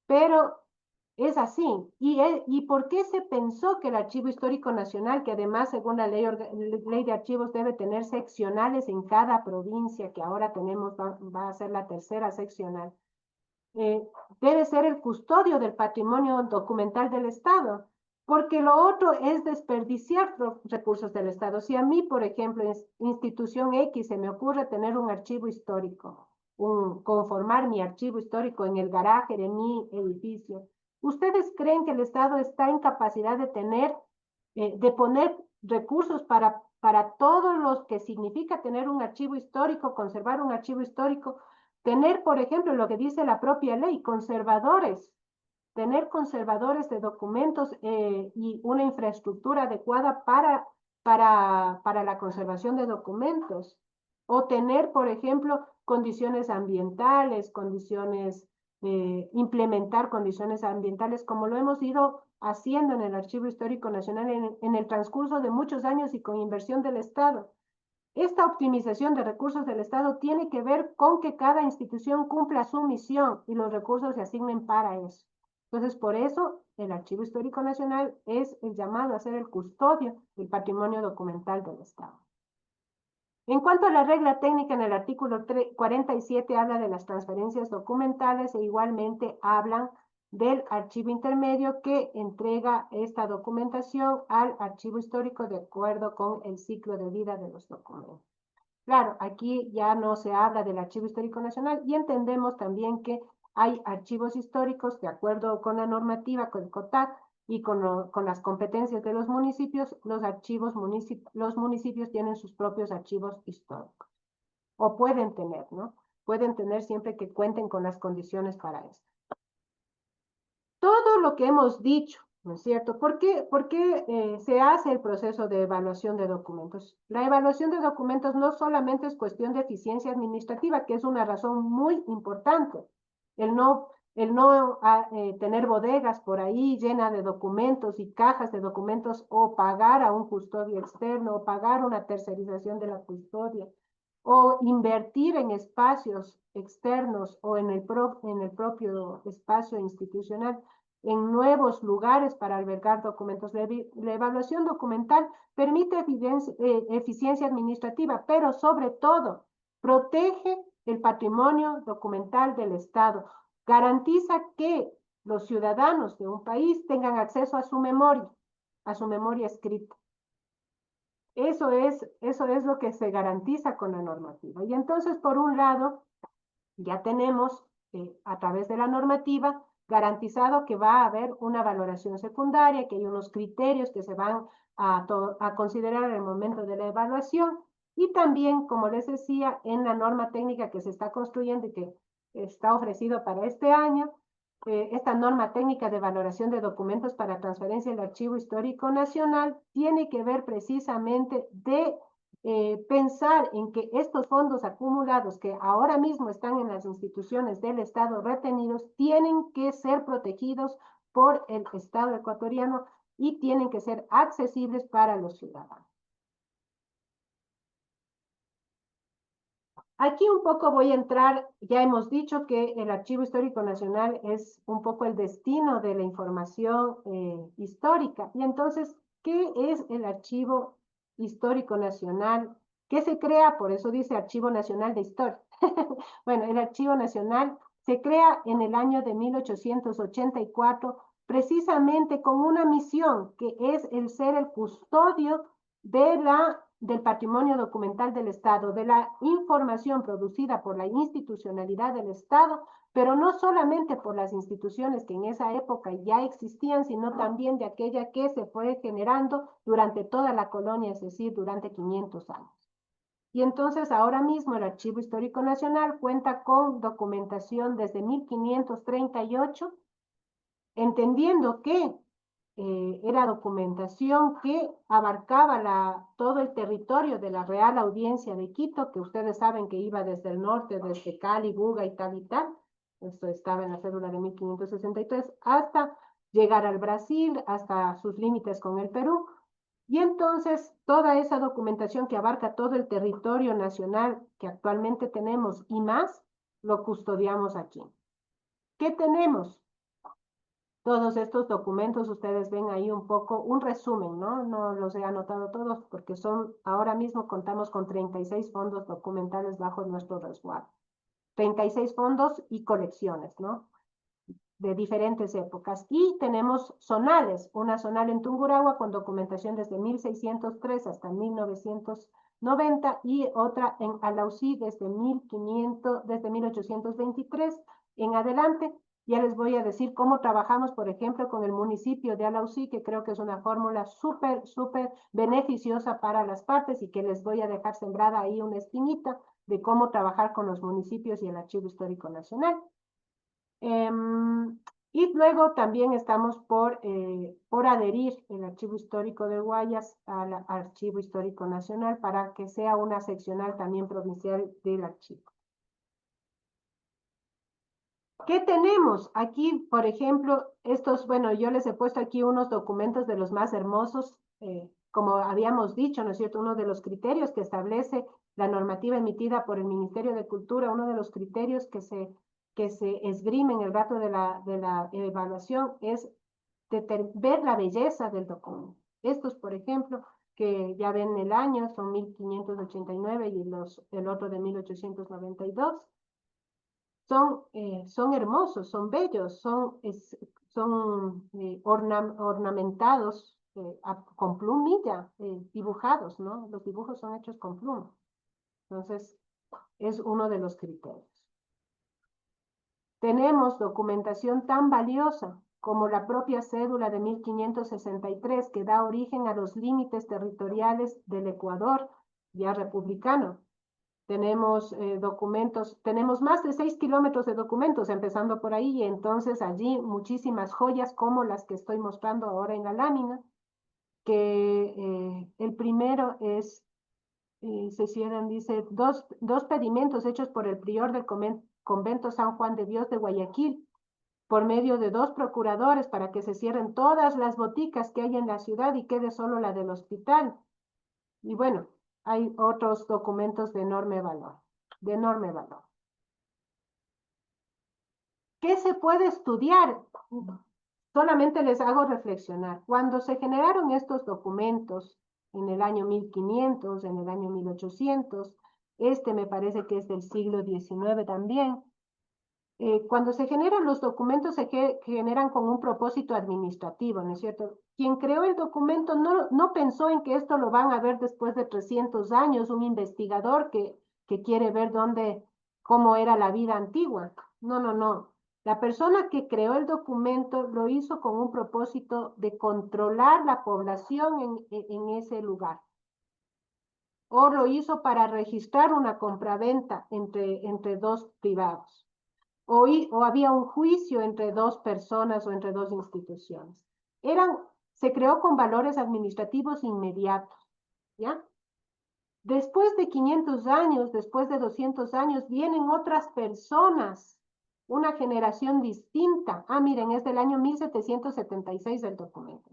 pero es así. ¿Y por qué se pensó que el Archivo Histórico Nacional, que además, según la ley de archivos, debe tener seccionales en cada provincia, que ahora tenemos, va a ser la tercera seccional, debe ser el custodio del patrimonio documental del Estado? Porque lo otro es desperdiciar los recursos del Estado. Si a mí, por ejemplo, en institución X se me ocurre tener un archivo histórico, conformar mi archivo histórico en el garaje de mi edificio, ¿ustedes creen que el Estado está en capacidad de poner recursos para todos los que significa tener un archivo histórico, conservar un archivo histórico? Tener, por ejemplo, lo que dice la propia ley, tener conservadores de documentos y una infraestructura adecuada para la conservación de documentos. O tener, por ejemplo, condiciones ambientales, implementar condiciones ambientales, como lo hemos ido haciendo en el Archivo Histórico Nacional en el transcurso de muchos años y con inversión del Estado. Esta optimización de recursos del Estado tiene que ver con que cada institución cumpla su misión y los recursos se asignen para eso. Entonces, por eso, el Archivo Histórico Nacional es el llamado a ser el custodio del patrimonio documental del Estado. En cuanto a la regla técnica, en el artículo 47 habla de las transferencias documentales e igualmente hablan del archivo intermedio que entrega esta documentación al archivo histórico de acuerdo con el ciclo de vida de los documentos. Claro, aquí ya no se habla del Archivo Histórico Nacional y entendemos también que hay archivos históricos de acuerdo con la normativa, con el COTAC y con las competencias de los municipios. Los municipios tienen sus propios archivos históricos, o pueden tener, ¿no? Pueden tener siempre que cuenten con las condiciones para eso. Todo lo que hemos dicho, ¿no es cierto? ¿Por qué se hace el proceso de evaluación de documentos? La evaluación de documentos no solamente es cuestión de eficiencia administrativa, que es una razón muy importante. El no tener bodegas por ahí llenas de documentos y cajas de documentos, o pagar a un custodio externo, o pagar una tercerización de la custodia, o invertir en espacios externos o en el propio espacio institucional, en nuevos lugares para albergar documentos. La evaluación documental permite eficiencia administrativa, pero sobre todo protege el patrimonio documental del Estado, garantiza que los ciudadanos de un país tengan acceso a su memoria escrita. Eso es lo que se garantiza con la normativa. Y entonces, por un lado, ya tenemos a través de la normativa garantizado que va a haber una valoración secundaria, que hay unos criterios que se van a considerar en el momento de la evaluación, y también, como les decía, en la norma técnica que se está construyendo y que está ofrecido para este año, esta norma técnica de valoración de documentos para transferencia al Archivo Histórico Nacional tiene que ver precisamente de pensar en que estos fondos acumulados que ahora mismo están en las instituciones del Estado retenidos tienen que ser protegidos por el Estado ecuatoriano y tienen que ser accesibles para los ciudadanos. Aquí un poco voy a entrar, ya hemos dicho que el Archivo Histórico Nacional es un poco el destino de la información histórica. Y entonces, ¿qué es el Archivo Histórico Nacional? ¿Qué se crea? Por eso dice Archivo Nacional de Historia. Bueno, el Archivo Nacional se crea en el año de 1884, precisamente con una misión que es el ser el custodio del patrimonio documental del Estado, de la información producida por la institucionalidad del Estado, pero no solamente por las instituciones que en esa época ya existían, sino también de aquella que se fue generando durante toda la colonia, es decir, durante 500 años. Y entonces ahora mismo el Archivo Histórico Nacional cuenta con documentación desde 1538, entendiendo que era documentación que abarcaba todo el territorio de la Real Audiencia de Quito, que ustedes saben que iba desde el norte, desde Cali, Buga y tal y tal. Esto estaba en la cédula de 1563, hasta llegar al Brasil, hasta sus límites con el Perú. Y entonces toda esa documentación que abarca todo el territorio nacional que actualmente tenemos y más, lo custodiamos aquí. ¿Qué tenemos? Todos estos documentos, ustedes ven ahí un poco, un resumen, ¿no? No los he anotado todos porque ahora mismo contamos con 36 fondos documentales bajo nuestro resguardo. 36 fondos y colecciones, ¿no? De diferentes épocas. Y tenemos zonales, una zonal en Tungurahua con documentación desde 1603 hasta 1990 y otra en Alausí desde 1823 en adelante. Ya les voy a decir cómo trabajamos, por ejemplo, con el municipio de Alausí, que creo que es una fórmula súper beneficiosa para las partes y que les voy a dejar sembrada ahí una espinita de cómo trabajar con los municipios y el Archivo Histórico Nacional. Y luego también estamos por adherir el Archivo Histórico de Guayas al Archivo Histórico Nacional para que sea una seccional también provincial del archivo. ¿Qué tenemos? Aquí, por ejemplo, bueno, yo les he puesto aquí unos documentos de los más hermosos, como habíamos dicho, ¿no es cierto? Uno de los criterios que establece la normativa emitida por el Ministerio de Cultura, uno de los criterios que se esgrime en el rato de la evaluación es ver la belleza del documento. Estos, por ejemplo, que ya ven el año, son 1589 y el otro de 1892. Son hermosos, son bellos, son ornamentados con plumilla, dibujados, ¿no? Los dibujos son hechos con pluma. Entonces, es uno de los criterios. Tenemos documentación tan valiosa como la propia cédula de 1563 que da origen a los límites territoriales del Ecuador ya republicano. Tenemos documentos, tenemos más de 6 kilómetros de documentos, empezando por ahí, y entonces allí muchísimas joyas como las que estoy mostrando ahora en la lámina, que el primero es, se cierran, dice, dos pedimentos hechos por el prior del convento San Juan de Dios de Guayaquil, por medio de 2 procuradores para que se cierren todas las boticas que hay en la ciudad y quede solo la del hospital. Y bueno, hay otros documentos de enorme valor, de enorme valor. ¿Qué se puede estudiar? Solamente les hago reflexionar. Cuando se generaron estos documentos en el año 1500, en el año 1800, me parece que es del siglo XIX también, cuando se generan los documentos se generan con un propósito administrativo, ¿no es cierto? Quien creó el documento no pensó en que esto lo van a ver después de 300 años, un investigador que quiere ver cómo era la vida antigua. No, no, no. La persona que creó el documento lo hizo con un propósito de controlar la población en ese lugar. O lo hizo para registrar una compraventa entre dos privados. O había un juicio entre dos personas o entre dos instituciones. Se creó con valores administrativos inmediatos, ¿ya? Después de 500 años, después de 200 años, vienen otras personas, una generación distinta. Miren, es del año 1776 el documento,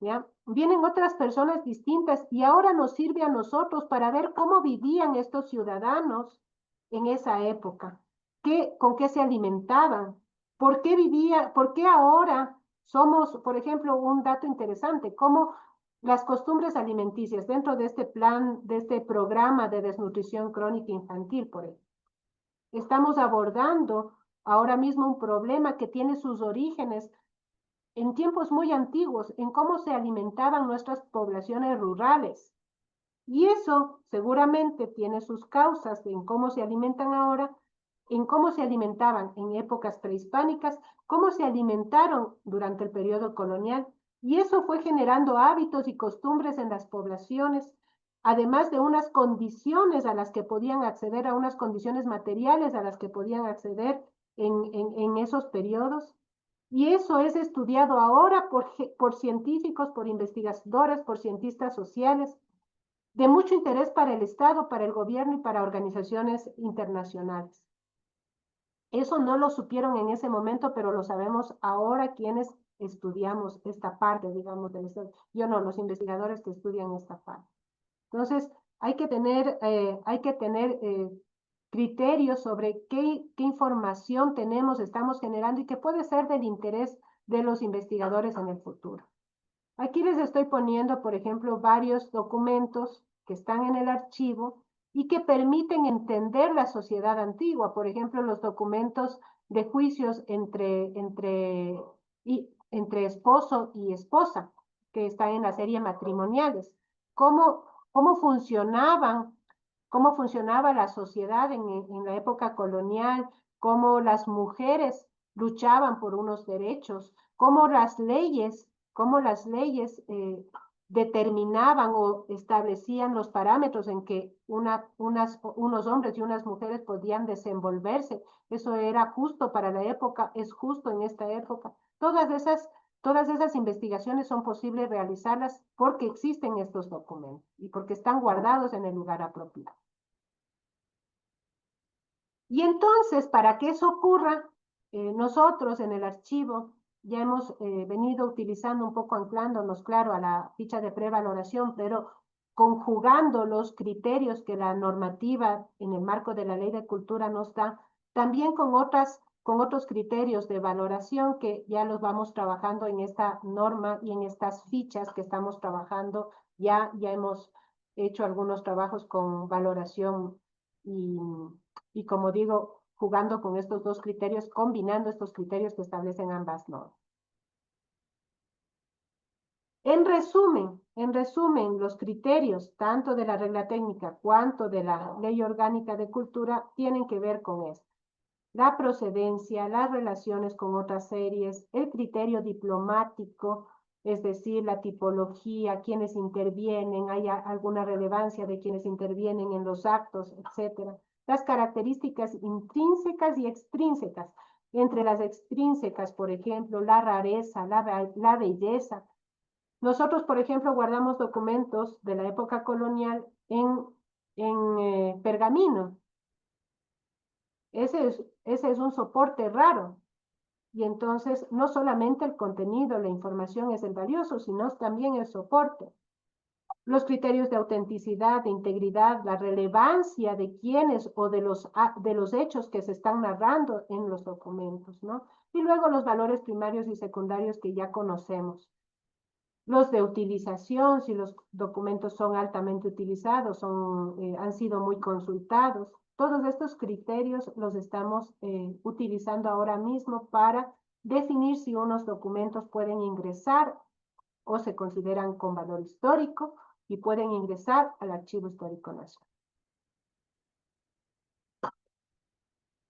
¿ya? Vienen otras personas distintas y ahora nos sirve a nosotros para ver cómo vivían estos ciudadanos en esa época. ¿Con qué se alimentaban? ¿Por qué ahora somos, por ejemplo, un dato interesante, cómo las costumbres alimenticias dentro de este plan, de este programa de desnutrición crónica infantil, por ejemplo? Estamos abordando ahora mismo un problema que tiene sus orígenes en tiempos muy antiguos, en cómo se alimentaban nuestras poblaciones rurales. Y eso seguramente tiene sus causas en cómo se alimentan ahora, en cómo se alimentaban en épocas prehispánicas, cómo se alimentaron durante el periodo colonial, y eso fue generando hábitos y costumbres en las poblaciones, además de unas condiciones a las que podían acceder, a unas condiciones materiales a las que podían acceder en esos periodos. Y eso es estudiado ahora por científicos, por investigadores, por cientistas sociales, de mucho interés para el Estado, para el gobierno y para organizaciones internacionales. Eso no lo supieron en ese momento, pero lo sabemos ahora quienes estudiamos esta parte, digamos, del Estado. Yo no, los investigadores que estudian esta parte. Entonces, hay que tener criterios sobre qué información estamos generando y que puede ser del interés de los investigadores en el futuro. Aquí les estoy poniendo, por ejemplo, varios documentos que están en el archivo y que permiten entender la sociedad antigua. Por ejemplo, los documentos de juicios entre esposo y esposa, que están en la serie Matrimoniales. Cómo funcionaba la sociedad en la época colonial, cómo las mujeres luchaban por unos derechos, cómo las leyes determinaban o establecían los parámetros en que unos hombres y unas mujeres podían desenvolverse. Eso era justo para la época, es justo en esta época. Todas esas investigaciones son posibles realizarlas porque existen estos documentos y porque están guardados en el lugar apropiado. Y entonces, para que eso ocurra, nosotros en el archivo ya hemos venido utilizando un poco, anclándonos, claro, a la ficha de prevaloración, pero conjugando los criterios que la normativa en el marco de la Ley de Cultura nos da, también con otros criterios de valoración que ya los vamos trabajando en esta norma y en estas fichas que estamos trabajando. Ya hemos hecho algunos trabajos con valoración y como digo, jugando con estos dos criterios, combinando estos criterios que establecen ambas normas. En resumen, los criterios tanto de la regla técnica cuanto de la Ley Orgánica de Cultura tienen que ver con esto. La procedencia, las relaciones con otras series, el criterio diplomático, es decir, la tipología, quienes intervienen, hay alguna relevancia de quienes intervienen en los actos, etcétera. Las características intrínsecas y extrínsecas. Entre las extrínsecas, por ejemplo, la rareza, la belleza. Nosotros, por ejemplo, guardamos documentos de la época colonial en pergamino. Ese es un soporte raro. Y entonces, no solamente el contenido, la información es el valioso, sino también el soporte. los criterios de autenticidad, de integridad, la relevancia de quiénes o de los hechos que se están narrando en los documentos, ¿no? Y luego los valores primarios y secundarios que ya conocemos. Los de utilización, si los documentos son altamente utilizados, han sido muy consultados. Todos estos criterios los estamos utilizando ahora mismo para definir si unos documentos pueden ingresar o se consideran con valor histórico y pueden ingresar al Archivo Histórico Nacional.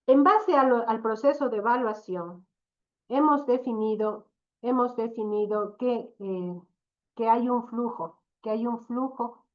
En base al proceso de evaluación, hemos definido que hay un flujo,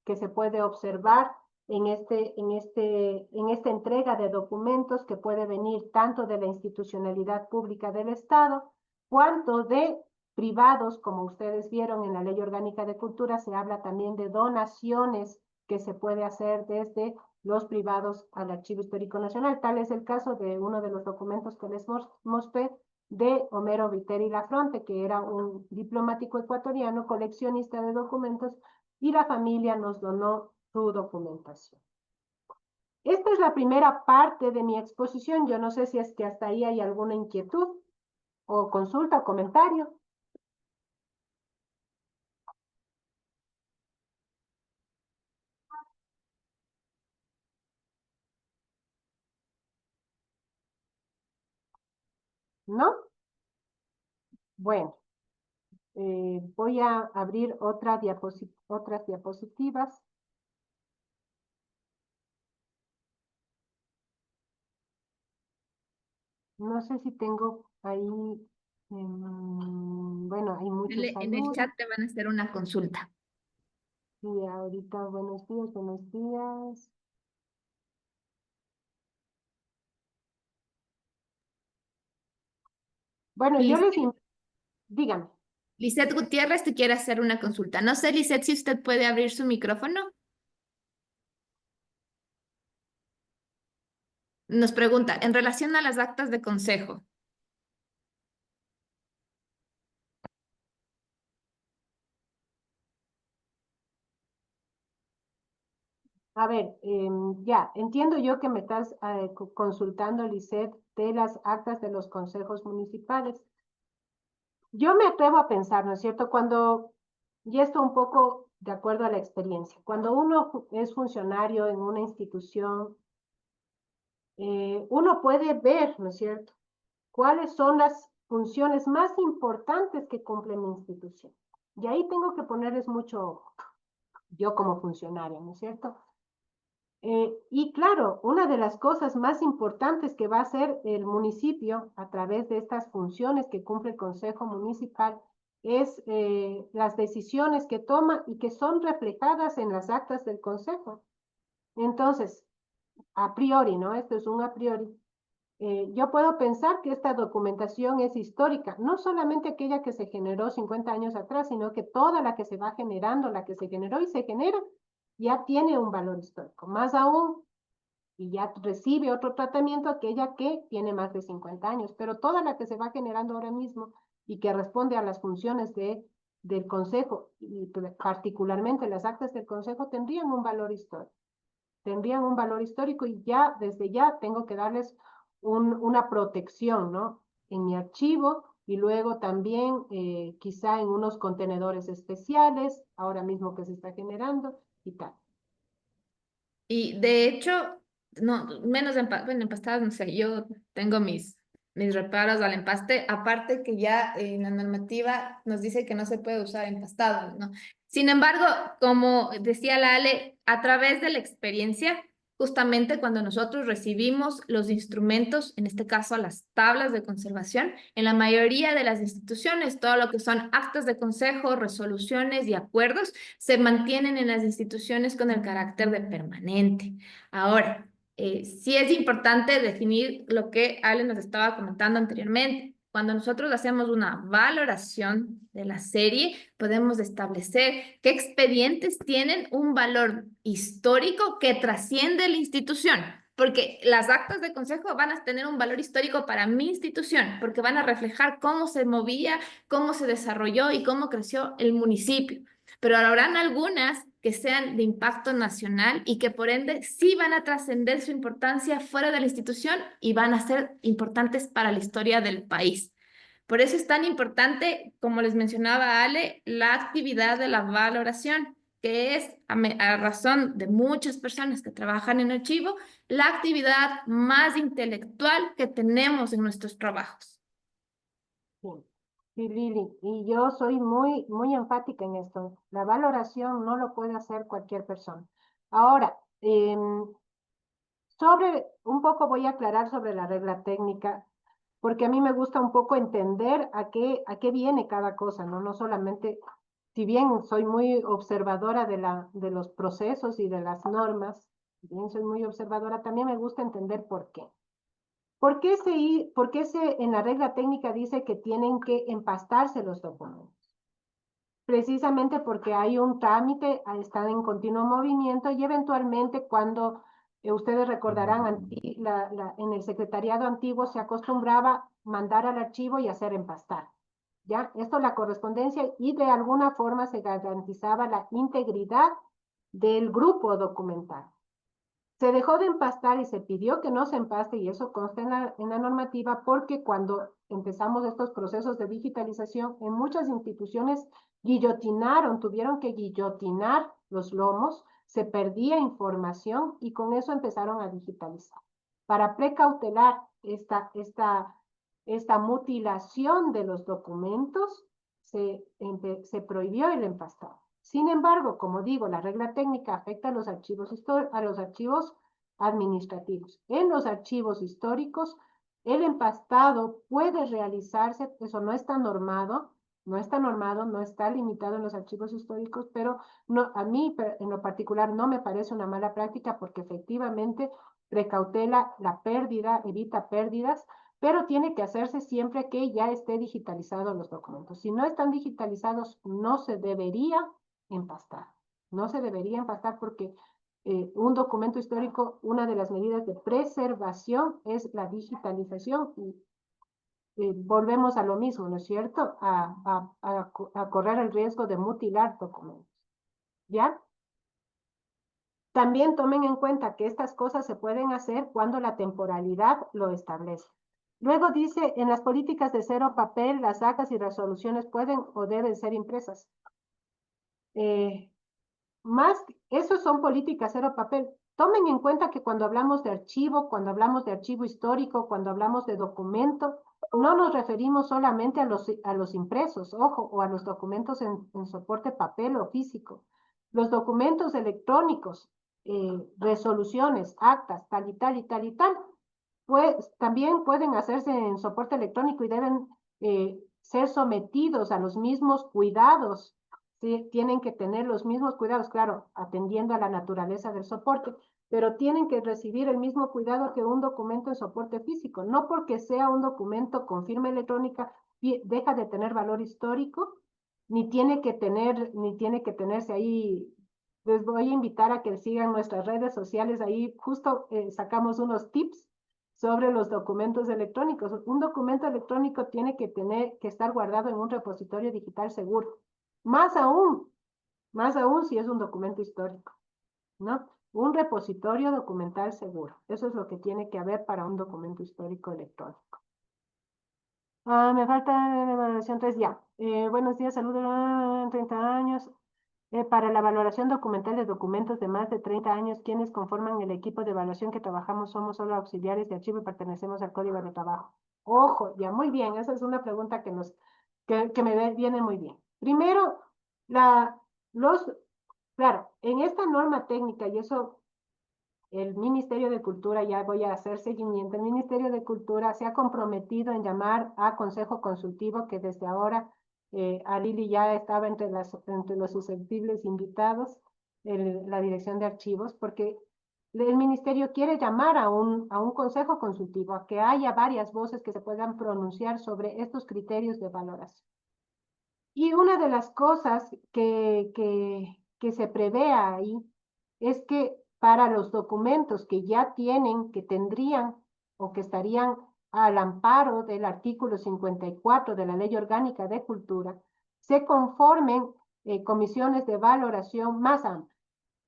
que se puede observar en esta entrega de documentos que puede venir tanto de la institucionalidad pública del Estado, cuanto de privados, como ustedes vieron en la Ley Orgánica de Cultura, se habla también de donaciones que se puede hacer desde los privados al Archivo Histórico Nacional. Tal es el caso de uno de los documentos que les mostré, de Homero Viteri Lafronte, que era un diplomático ecuatoriano, coleccionista de documentos, y la familia nos donó su documentación. Esta es la primera parte de mi exposición. Yo no sé si es que hasta ahí hay alguna inquietud o consulta o comentario. ¿No? Bueno, voy a abrir otras diapositivas. No sé si tengo ahí, bueno, hay muchos En el saludos. chat te van a hacer una consulta. Sí, ahorita, buenos días, buenos días. Bueno, yo les invito, díganme. Lisette Gutiérrez te quiere hacer una consulta. No sé, Lisette, si usted puede abrir su micrófono. Nos pregunta, en relación a las actas de consejo. A ver, ya, entiendo yo que me estás consultando, Lisette, de las actas de los consejos municipales. Yo me atrevo a pensar, ¿no es cierto? Y esto un poco de acuerdo a la experiencia, cuando uno es funcionario en una institución, uno puede ver, ¿no es cierto?, cuáles son las funciones más importantes que cumple mi institución. Y ahí tengo que ponerles mucho ojo, yo como funcionaria, ¿no es cierto? Y claro, una de las cosas más importantes que va a hacer el municipio a través de estas funciones que cumple el Consejo Municipal es las decisiones que toma y que son reflejadas en las actas del Consejo. Entonces, a priori, ¿no? Esto es un a priori. Yo puedo pensar que esta documentación es histórica, no solamente aquella que se generó 50 años atrás, sino que toda la que se va generando, la que se generó y se genera, ya tiene un valor histórico. Más aún, y ya recibe otro tratamiento aquella que tiene más de 50 años, pero toda la que se va generando ahora mismo y que responde a las funciones del Consejo, y particularmente las actas del Consejo, tendrían un valor histórico. Tendrían un valor histórico y ya, desde ya, tengo que darles una protección, ¿no? En mi archivo y luego también quizá en unos contenedores especiales, ahora mismo que se está generando y tal. Y de hecho, no, menos bueno, empastadas, no sé, yo tengo mis reparos al empaste, aparte que ya en la normativa nos dice que no se puede usar empastado, ¿no? Sin embargo, como decía la Ale, a través de la experiencia, justamente cuando nosotros recibimos los instrumentos, en este caso las tablas de conservación, en la mayoría de las instituciones, todo lo que son actas de consejo, resoluciones y acuerdos, se mantienen en las instituciones con el carácter de permanente. Ahora, sí es importante definir lo que Ale nos estaba comentando anteriormente. Cuando nosotros hacemos una valoración de la serie, podemos establecer qué expedientes tienen un valor histórico que trasciende la institución, porque las actas de consejo van a tener un valor histórico para mi institución, porque van a reflejar cómo se movía, cómo se desarrolló y cómo creció el municipio. Pero habrán algunas que sean de impacto nacional y que por ende sí van a trascender su importancia fuera de la institución y van a ser importantes para la historia del país. Por eso es tan importante, como les mencionaba Ale, la actividad de la valoración, que es, a razón de muchas personas que trabajan en archivo, la actividad más intelectual que tenemos en nuestros trabajos. Sí, sí, Lili, y yo soy muy enfática en esto. La valoración no lo puede hacer cualquier persona. Ahora, un poco voy a aclarar sobre la regla técnica, porque a mí me gusta un poco entender a qué viene cada cosa, ¿no? No solamente, si bien soy muy observadora de los procesos y de las normas, si bien soy muy observadora, también me gusta entender por qué. ¿Por qué en la regla técnica dice que tienen que empastarse los documentos? Precisamente porque hay un trámite, están en continuo movimiento y eventualmente cuando ustedes recordarán, en el secretariado antiguo se acostumbraba mandar al archivo y hacer empastar. ¿Ya? Esto la correspondencia y de alguna forma se garantizaba la integridad del grupo documental. Se dejó de empastar y se pidió que no se empaste, y eso consta en la normativa, porque cuando empezamos estos procesos de digitalización, en muchas instituciones tuvieron que guillotinar los lomos, se perdía información y con eso empezaron a digitalizar. Para precautelar esta mutilación de los documentos, se prohibió el empastado. Sin embargo, como digo, la regla técnica afecta a los archivos administrativos. En los archivos históricos, el empastado puede realizarse, eso no está normado, no está limitado en los archivos históricos, pero no, a mí en lo particular no me parece una mala práctica porque efectivamente precautela la pérdida, evita pérdidas, pero tiene que hacerse siempre que ya esté digitalizados los documentos. Si no están digitalizados, no se debería empastar. No se debería empastar porque un documento histórico, una de las medidas de preservación es la digitalización y volvemos a lo mismo, ¿no es cierto? A correr el riesgo de mutilar documentos. ¿Ya? También tomen en cuenta que estas cosas se pueden hacer cuando la temporalidad lo establece. Luego dice, en las políticas de cero papel, las actas y resoluciones pueden o deben ser impresas. Eso son políticas cero papel. Tomen en cuenta que cuando hablamos de archivo, cuando hablamos de archivo histórico, cuando hablamos de documento, no nos referimos solamente a los impresos, ojo, o a los documentos en soporte papel o físico. Los documentos electrónicos, resoluciones, actas, tal y tal y tal y tal, pues también pueden hacerse en soporte electrónico y deben ser sometidos a los mismos cuidados. Sí, tienen que tener los mismos cuidados, claro, atendiendo a la naturaleza del soporte, pero tienen que recibir el mismo cuidado que un documento en soporte físico. No porque sea un documento con firma electrónica deja de tener valor histórico, ni tiene que tenerse ahí. Les voy a invitar a que sigan nuestras redes sociales, ahí justo sacamos unos tips sobre los documentos electrónicos. Un documento electrónico tiene que estar guardado en un repositorio digital seguro. Más aún si es un documento histórico, ¿no? Un repositorio documental seguro. Eso es lo que tiene que haber para un documento histórico electrónico. Me falta la evaluación 3 ya. Buenos días, saludos, 30 años. Para la valoración documental de documentos de más de 30 años, quienes conforman el equipo de evaluación que trabajamos somos solo auxiliares de archivo y pertenecemos al código de trabajo. Ojo, ya, muy bien, esa es una pregunta que me viene muy bien. Primero, claro, en esta norma técnica, y eso el Ministerio de Cultura, ya voy a hacer seguimiento, el Ministerio de Cultura se ha comprometido en llamar a Consejo Consultivo, que desde ahora a Lili ya estaba entre los susceptibles invitados, la Dirección de Archivos, porque el Ministerio quiere llamar a un Consejo Consultivo, a que haya varias voces que se puedan pronunciar sobre estos criterios de valoración. Y una de las cosas que se prevé ahí es que para los documentos que ya tienen, que tendrían o que estarían al amparo del artículo 54 de la Ley Orgánica de Cultura, se conformen comisiones de valoración más amplias.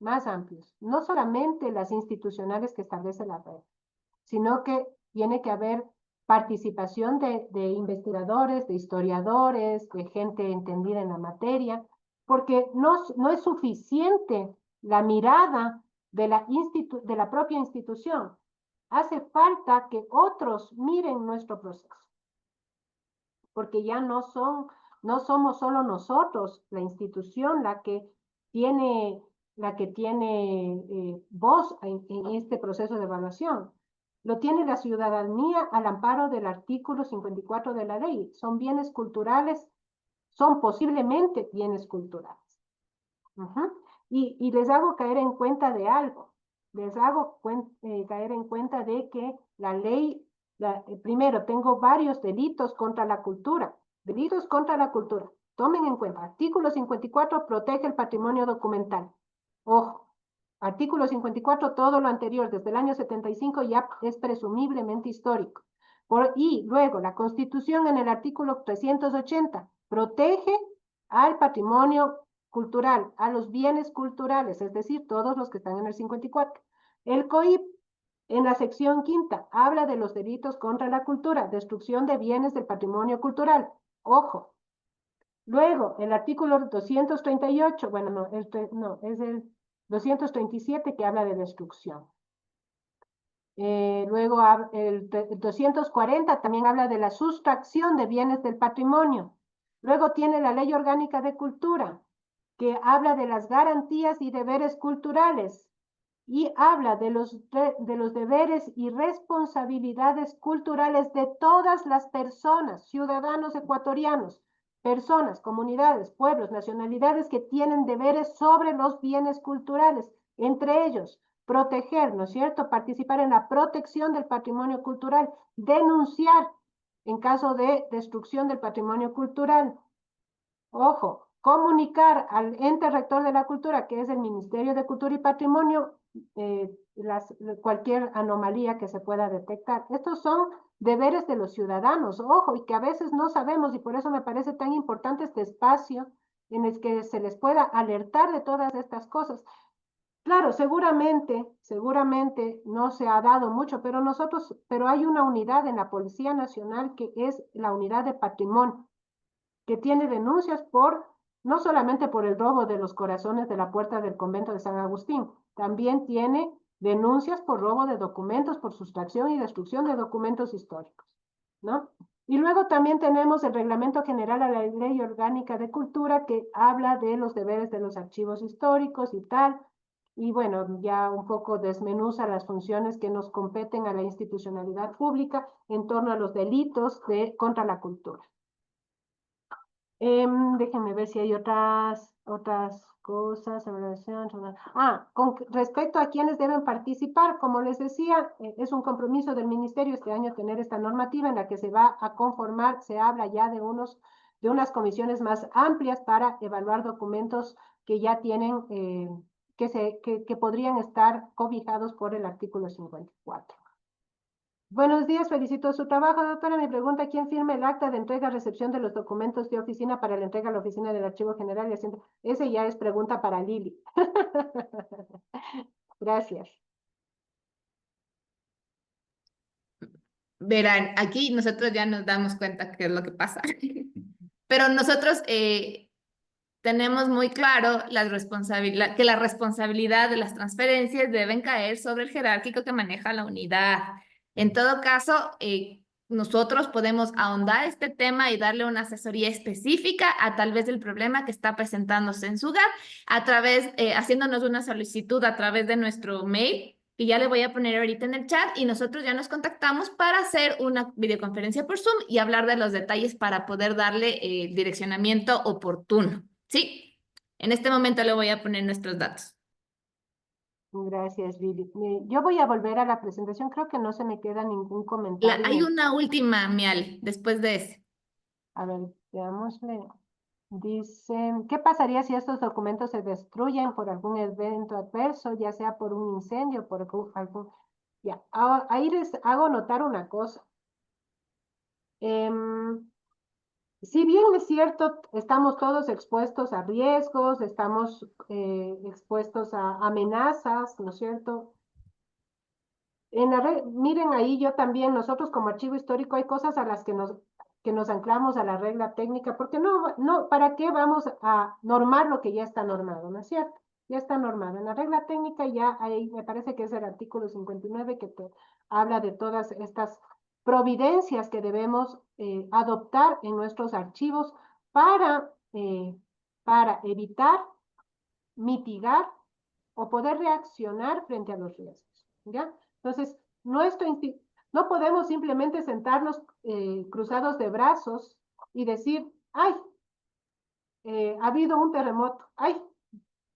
más amplios, no solamente las institucionales que establece la red, sino que tiene que haber participación de investigadores, de historiadores, de gente entendida en la materia, porque no es suficiente la mirada de la propia institución. Hace falta que otros miren nuestro proceso, porque ya no somos solo nosotros, la institución, tiene, la que tiene voz en este proceso de evaluación. Lo tiene la ciudadanía al amparo del artículo 54 de la ley. Son bienes culturales, son posiblemente bienes culturales. Y les hago caer en cuenta de algo. Les hago caer en cuenta de que la ley, primero, tengo varios delitos contra la cultura. Delitos contra la cultura. Tomen en cuenta, artículo 54 protege el patrimonio documental. Ojo, artículo 54, todo lo anterior, desde el año 75, ya es presumiblemente histórico. Y luego, la Constitución en el artículo 380 protege al patrimonio cultural, a los bienes culturales, es decir, todos los que están en el 54. El COIP, en la sección quinta, habla de los delitos contra la cultura, destrucción de bienes del patrimonio cultural. Ojo. Luego, el artículo 238, bueno, no, es el 237 que habla de destrucción. Luego, el 240 también habla de la sustracción de bienes del patrimonio. Luego tiene la Ley Orgánica de Cultura, que habla de las garantías y deberes culturales y habla de los deberes y responsabilidades culturales de todas las personas, ciudadanos ecuatorianos, personas, comunidades, pueblos, nacionalidades que tienen deberes sobre los bienes culturales, entre ellos proteger, ¿no es cierto?, participar en la protección del patrimonio cultural, denunciar en caso de destrucción del patrimonio cultural. Ojo, comunicar al ente rector de la cultura, que es el Ministerio de Cultura y Patrimonio, cualquier anomalía que se pueda detectar. Estos son deberes de los ciudadanos, ojo, y que a veces no sabemos, y por eso me parece tan importante este espacio en el que se les pueda alertar de todas estas cosas. Claro, seguramente no se ha dado mucho, pero hay una unidad en la Policía Nacional que es la unidad de patrimonio, que tiene denuncias no solamente por el robo de los corazones de la puerta del convento de San Agustín, también tiene denuncias por robo de documentos, por sustracción y destrucción de documentos históricos, ¿no? Y luego también tenemos el Reglamento General a la Ley Orgánica de Cultura, que habla de los deberes de los archivos históricos y tal, y bueno, ya un poco desmenuza las funciones que nos competen a la institucionalidad pública en torno a los delitos contra la cultura. Déjenme ver si hay otras cosas en relación. Con respecto a quienes deben participar, como les decía, es un compromiso del Ministerio este año tener esta normativa en la que se va a conformar, se habla ya de unas comisiones más amplias para evaluar documentos que ya tienen, que podrían estar cobijados por el artículo 54. Buenos días, felicito su trabajo, doctora. Mi pregunta, ¿quién firma el acta de entrega-recepción de los documentos de oficina para la entrega a la oficina del Archivo General? Ese ya es pregunta para Lili. Gracias. Verán, aquí nosotros ya nos damos cuenta qué es lo que pasa. Pero nosotros tenemos muy claro que la responsabilidad de las transferencias deben caer sobre el jerárquico que maneja la unidad. En todo caso, nosotros podemos ahondar este tema y darle una asesoría específica a tal vez el problema que está presentándose en su hogar, haciéndonos una solicitud a través de nuestro mail, que ya le voy a poner ahorita en el chat, y nosotros ya nos contactamos para hacer una videoconferencia por Zoom y hablar de los detalles para poder darle el direccionamiento oportuno. Sí, en este momento le voy a poner nuestros datos. Gracias, Lili. Yo voy a volver a la presentación. Creo que no se me queda ningún comentario. Hay una última, Miale, después de ese. A ver, veámosle. Dice, ¿qué pasaría si estos documentos se destruyen por algún evento adverso, ya sea por un incendio, por algún... Ya, ahí les hago notar una cosa. Si bien es cierto, estamos todos expuestos a riesgos, estamos expuestos a amenazas, ¿no es cierto? En la miren ahí, yo también, nosotros como archivo histórico, hay cosas a las que nos anclamos a la regla técnica, porque ¿para qué vamos a normar lo que ya está normado, ¿no es cierto? Ya está normado. En la regla técnica ya hay, me parece que es el artículo 59 que te habla de todas estas providencias que debemos adoptar en nuestros archivos para evitar, mitigar o poder reaccionar frente a los riesgos, ¿ya? Entonces, no podemos simplemente sentarnos cruzados de brazos y decir, ay, ha habido un terremoto, ay,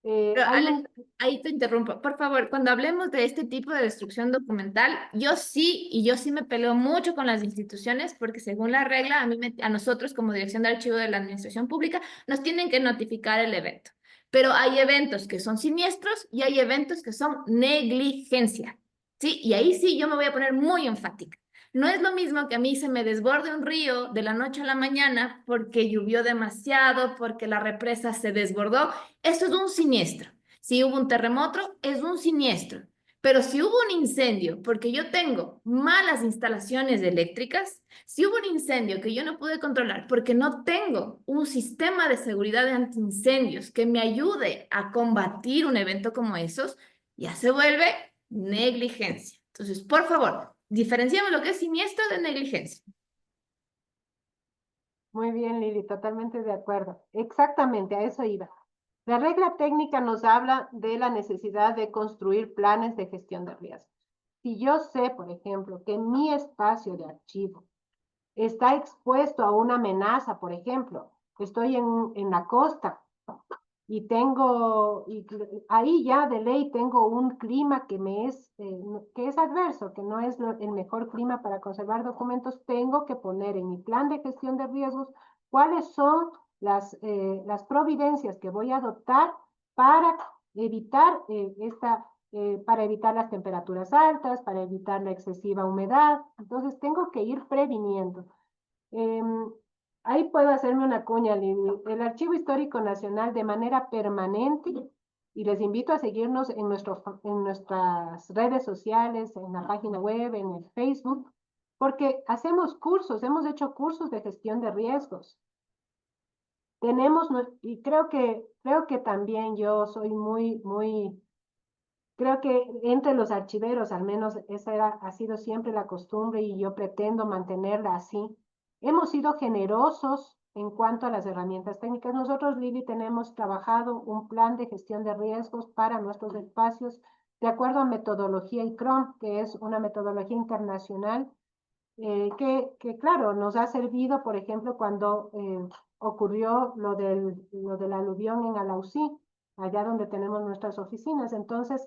Pero hay Alex, un... ahí te interrumpo. Por favor, cuando hablemos de este tipo de destrucción documental, yo sí me peleo mucho con las instituciones porque según la regla, a nosotros como Dirección de Archivo de la Administración Pública, nos tienen que notificar el evento. Pero hay eventos que son siniestros y hay eventos que son negligencia. Sí, y ahí sí yo me voy a poner muy enfática. No es lo mismo que a mí se me desborde un río de la noche a la mañana porque llovió demasiado, porque la represa se desbordó. Eso es un siniestro. Si hubo un terremoto, es un siniestro. Pero si hubo un incendio, porque yo tengo malas instalaciones eléctricas, si hubo un incendio que yo no pude controlar porque no tengo un sistema de seguridad de antiincendios que me ayude a combatir un evento como esos, ya se vuelve negligencia. Entonces, por favor, diferenciamos lo que es siniestro de negligencia. Muy bien, Lili, totalmente de acuerdo. Exactamente, a eso iba. La regla técnica nos habla de la necesidad de construir planes de gestión de riesgos. Si yo sé, por ejemplo, que mi espacio de archivo está expuesto a una amenaza, por ejemplo, estoy en la costa y ahí ya de ley tengo un clima que es adverso, que no es el mejor clima para conservar documentos, tengo que poner en mi plan de gestión de riesgos cuáles son las providencias que voy a adoptar para evitar para evitar las temperaturas altas, para evitar la excesiva humedad. Entonces tengo que ir previniendo. Em, Ahí puedo hacerme una cuña, Lili. El Archivo Histórico Nacional de manera permanente, y les invito a seguirnos en nuestras redes sociales, en la página web, en el Facebook, porque hacemos cursos, hemos hecho cursos de gestión de riesgos. Y creo que también yo soy creo que entre los archiveros, al menos ha sido siempre la costumbre y yo pretendo mantenerla así. Hemos sido generosos en cuanto a las herramientas técnicas. Nosotros, Lili, tenemos trabajado un plan de gestión de riesgos para nuestros espacios de acuerdo a metodología ICRON, que es una metodología internacional claro, nos ha servido, por ejemplo, cuando ocurrió lo del aluvión en Alausí, allá donde tenemos nuestras oficinas. Entonces,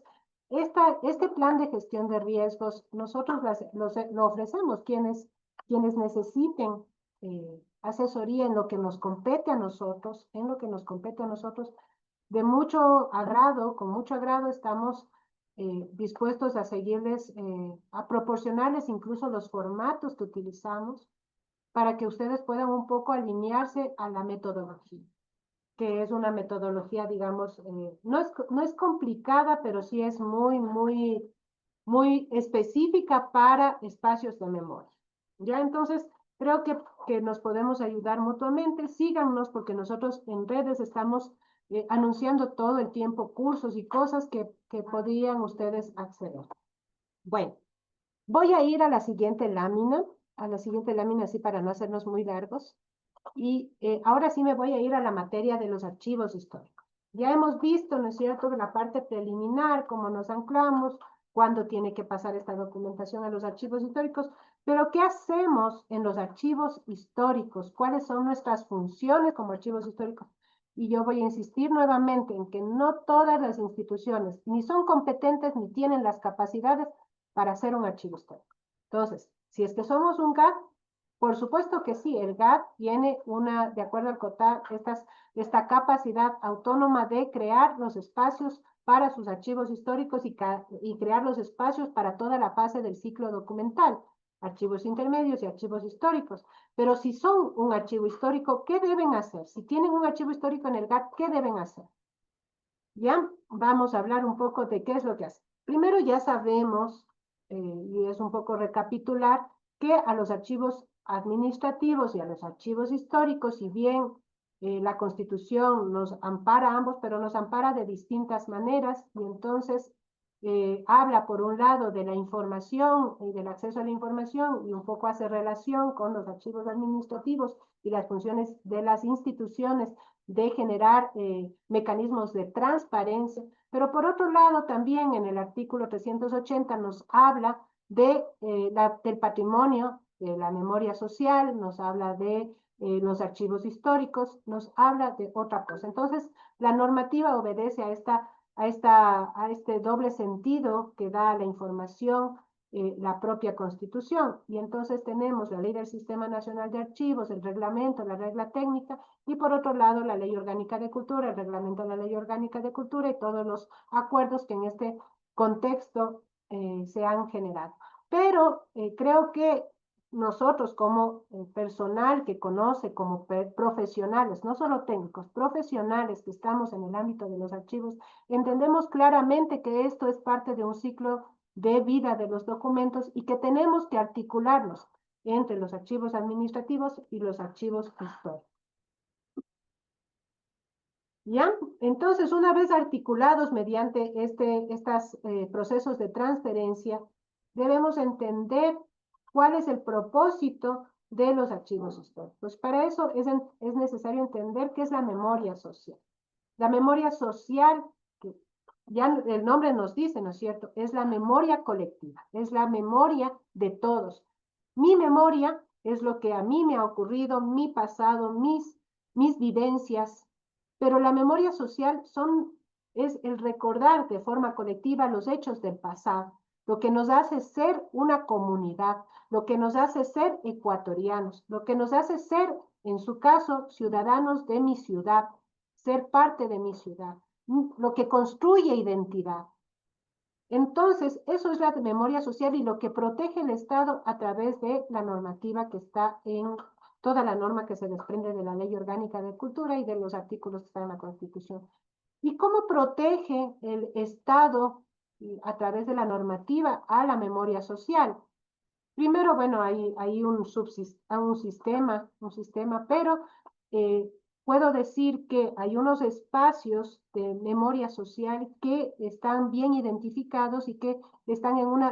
este plan de gestión de riesgos, nosotros lo ofrecemos quienes necesiten asesoría en lo que nos compete a nosotros, de mucho agrado, con mucho agrado estamos dispuestos a seguirles, a proporcionarles incluso los formatos que utilizamos para que ustedes puedan un poco alinearse a la metodología, que es una metodología, digamos, no es complicada, pero sí es muy específica para espacios de memoria. Ya entonces, creo que nos podemos ayudar mutuamente. Síganos porque nosotros en redes estamos anunciando todo el tiempo cursos y cosas que podrían ustedes acceder. Bueno, voy a ir a la siguiente lámina, así para no hacernos muy largos. Y ahora sí me voy a ir a la materia de los archivos históricos. Ya hemos visto, ¿no es cierto?, la parte preliminar, cómo nos anclamos, cuándo tiene que pasar esta documentación a los archivos históricos, pero ¿qué hacemos en los archivos históricos? ¿Cuáles son nuestras funciones como archivos históricos? Y yo voy a insistir nuevamente en que no todas las instituciones ni son competentes ni tienen las capacidades para hacer un archivo histórico. Entonces, si es que somos un GAT, por supuesto que sí, el GAT tiene de acuerdo al COTA, esta capacidad autónoma de crear los espacios para sus archivos históricos y crear los espacios para toda la fase del ciclo documental. archivos intermedios y archivos históricos. Pero si son un archivo histórico, ¿qué deben hacer? Si tienen un archivo histórico en el GAT, ¿qué deben hacer? Ya vamos a hablar un poco de qué es lo que hace. Primero ya sabemos, y es un poco recapitular, que a los archivos administrativos y a los archivos históricos, si bien la Constitución nos ampara a ambos, pero nos ampara de distintas maneras, y entonces habla por un lado de la información y del acceso a la información, y un poco hace relación con los archivos administrativos y las funciones de las instituciones de generar mecanismos de transparencia, pero por otro lado también en el artículo 380 nos habla del patrimonio, de la memoria social, nos habla de los archivos históricos, nos habla de otra cosa. Entonces, la normativa obedece a este doble sentido que da la información la propia Constitución. Y entonces tenemos la Ley del Sistema Nacional de Archivos, el reglamento, la regla técnica, y por otro lado la Ley Orgánica de Cultura, el reglamento de la Ley Orgánica de Cultura y todos los acuerdos que en este contexto se han generado. Pero creo que nosotros como personal que conoce, como profesionales, no solo técnicos, profesionales que estamos en el ámbito de los archivos, entendemos claramente que esto es parte de un ciclo de vida de los documentos y que tenemos que articularlos entre los archivos administrativos y los archivos históricos. ¿Ya? Entonces, una vez articulados mediante estos procesos de transferencia, debemos entender cuál es el propósito de los archivos históricos. Para eso es necesario entender qué es la memoria social. La memoria social, que ya el nombre nos dice, ¿no es cierto? Es la memoria colectiva, es la memoria de todos. Mi memoria es lo que a mí me ha ocurrido, mi pasado, mis vivencias, pero la memoria social es el recordar de forma colectiva los hechos del pasado, lo que nos hace ser una comunidad, lo que nos hace ser ecuatorianos, lo que nos hace ser, en su caso, ciudadanos de mi ciudad, ser parte de mi ciudad, lo que construye identidad. Entonces, eso es la memoria social y lo que protege el Estado a través de la normativa que está en toda la norma que se desprende de la Ley Orgánica de Cultura y de los artículos que están en la Constitución. ¿Y cómo protege el Estado a través de la normativa a la memoria social? Primero, bueno, hay un sistema, pero puedo decir que hay unos espacios de memoria social que están bien identificados y que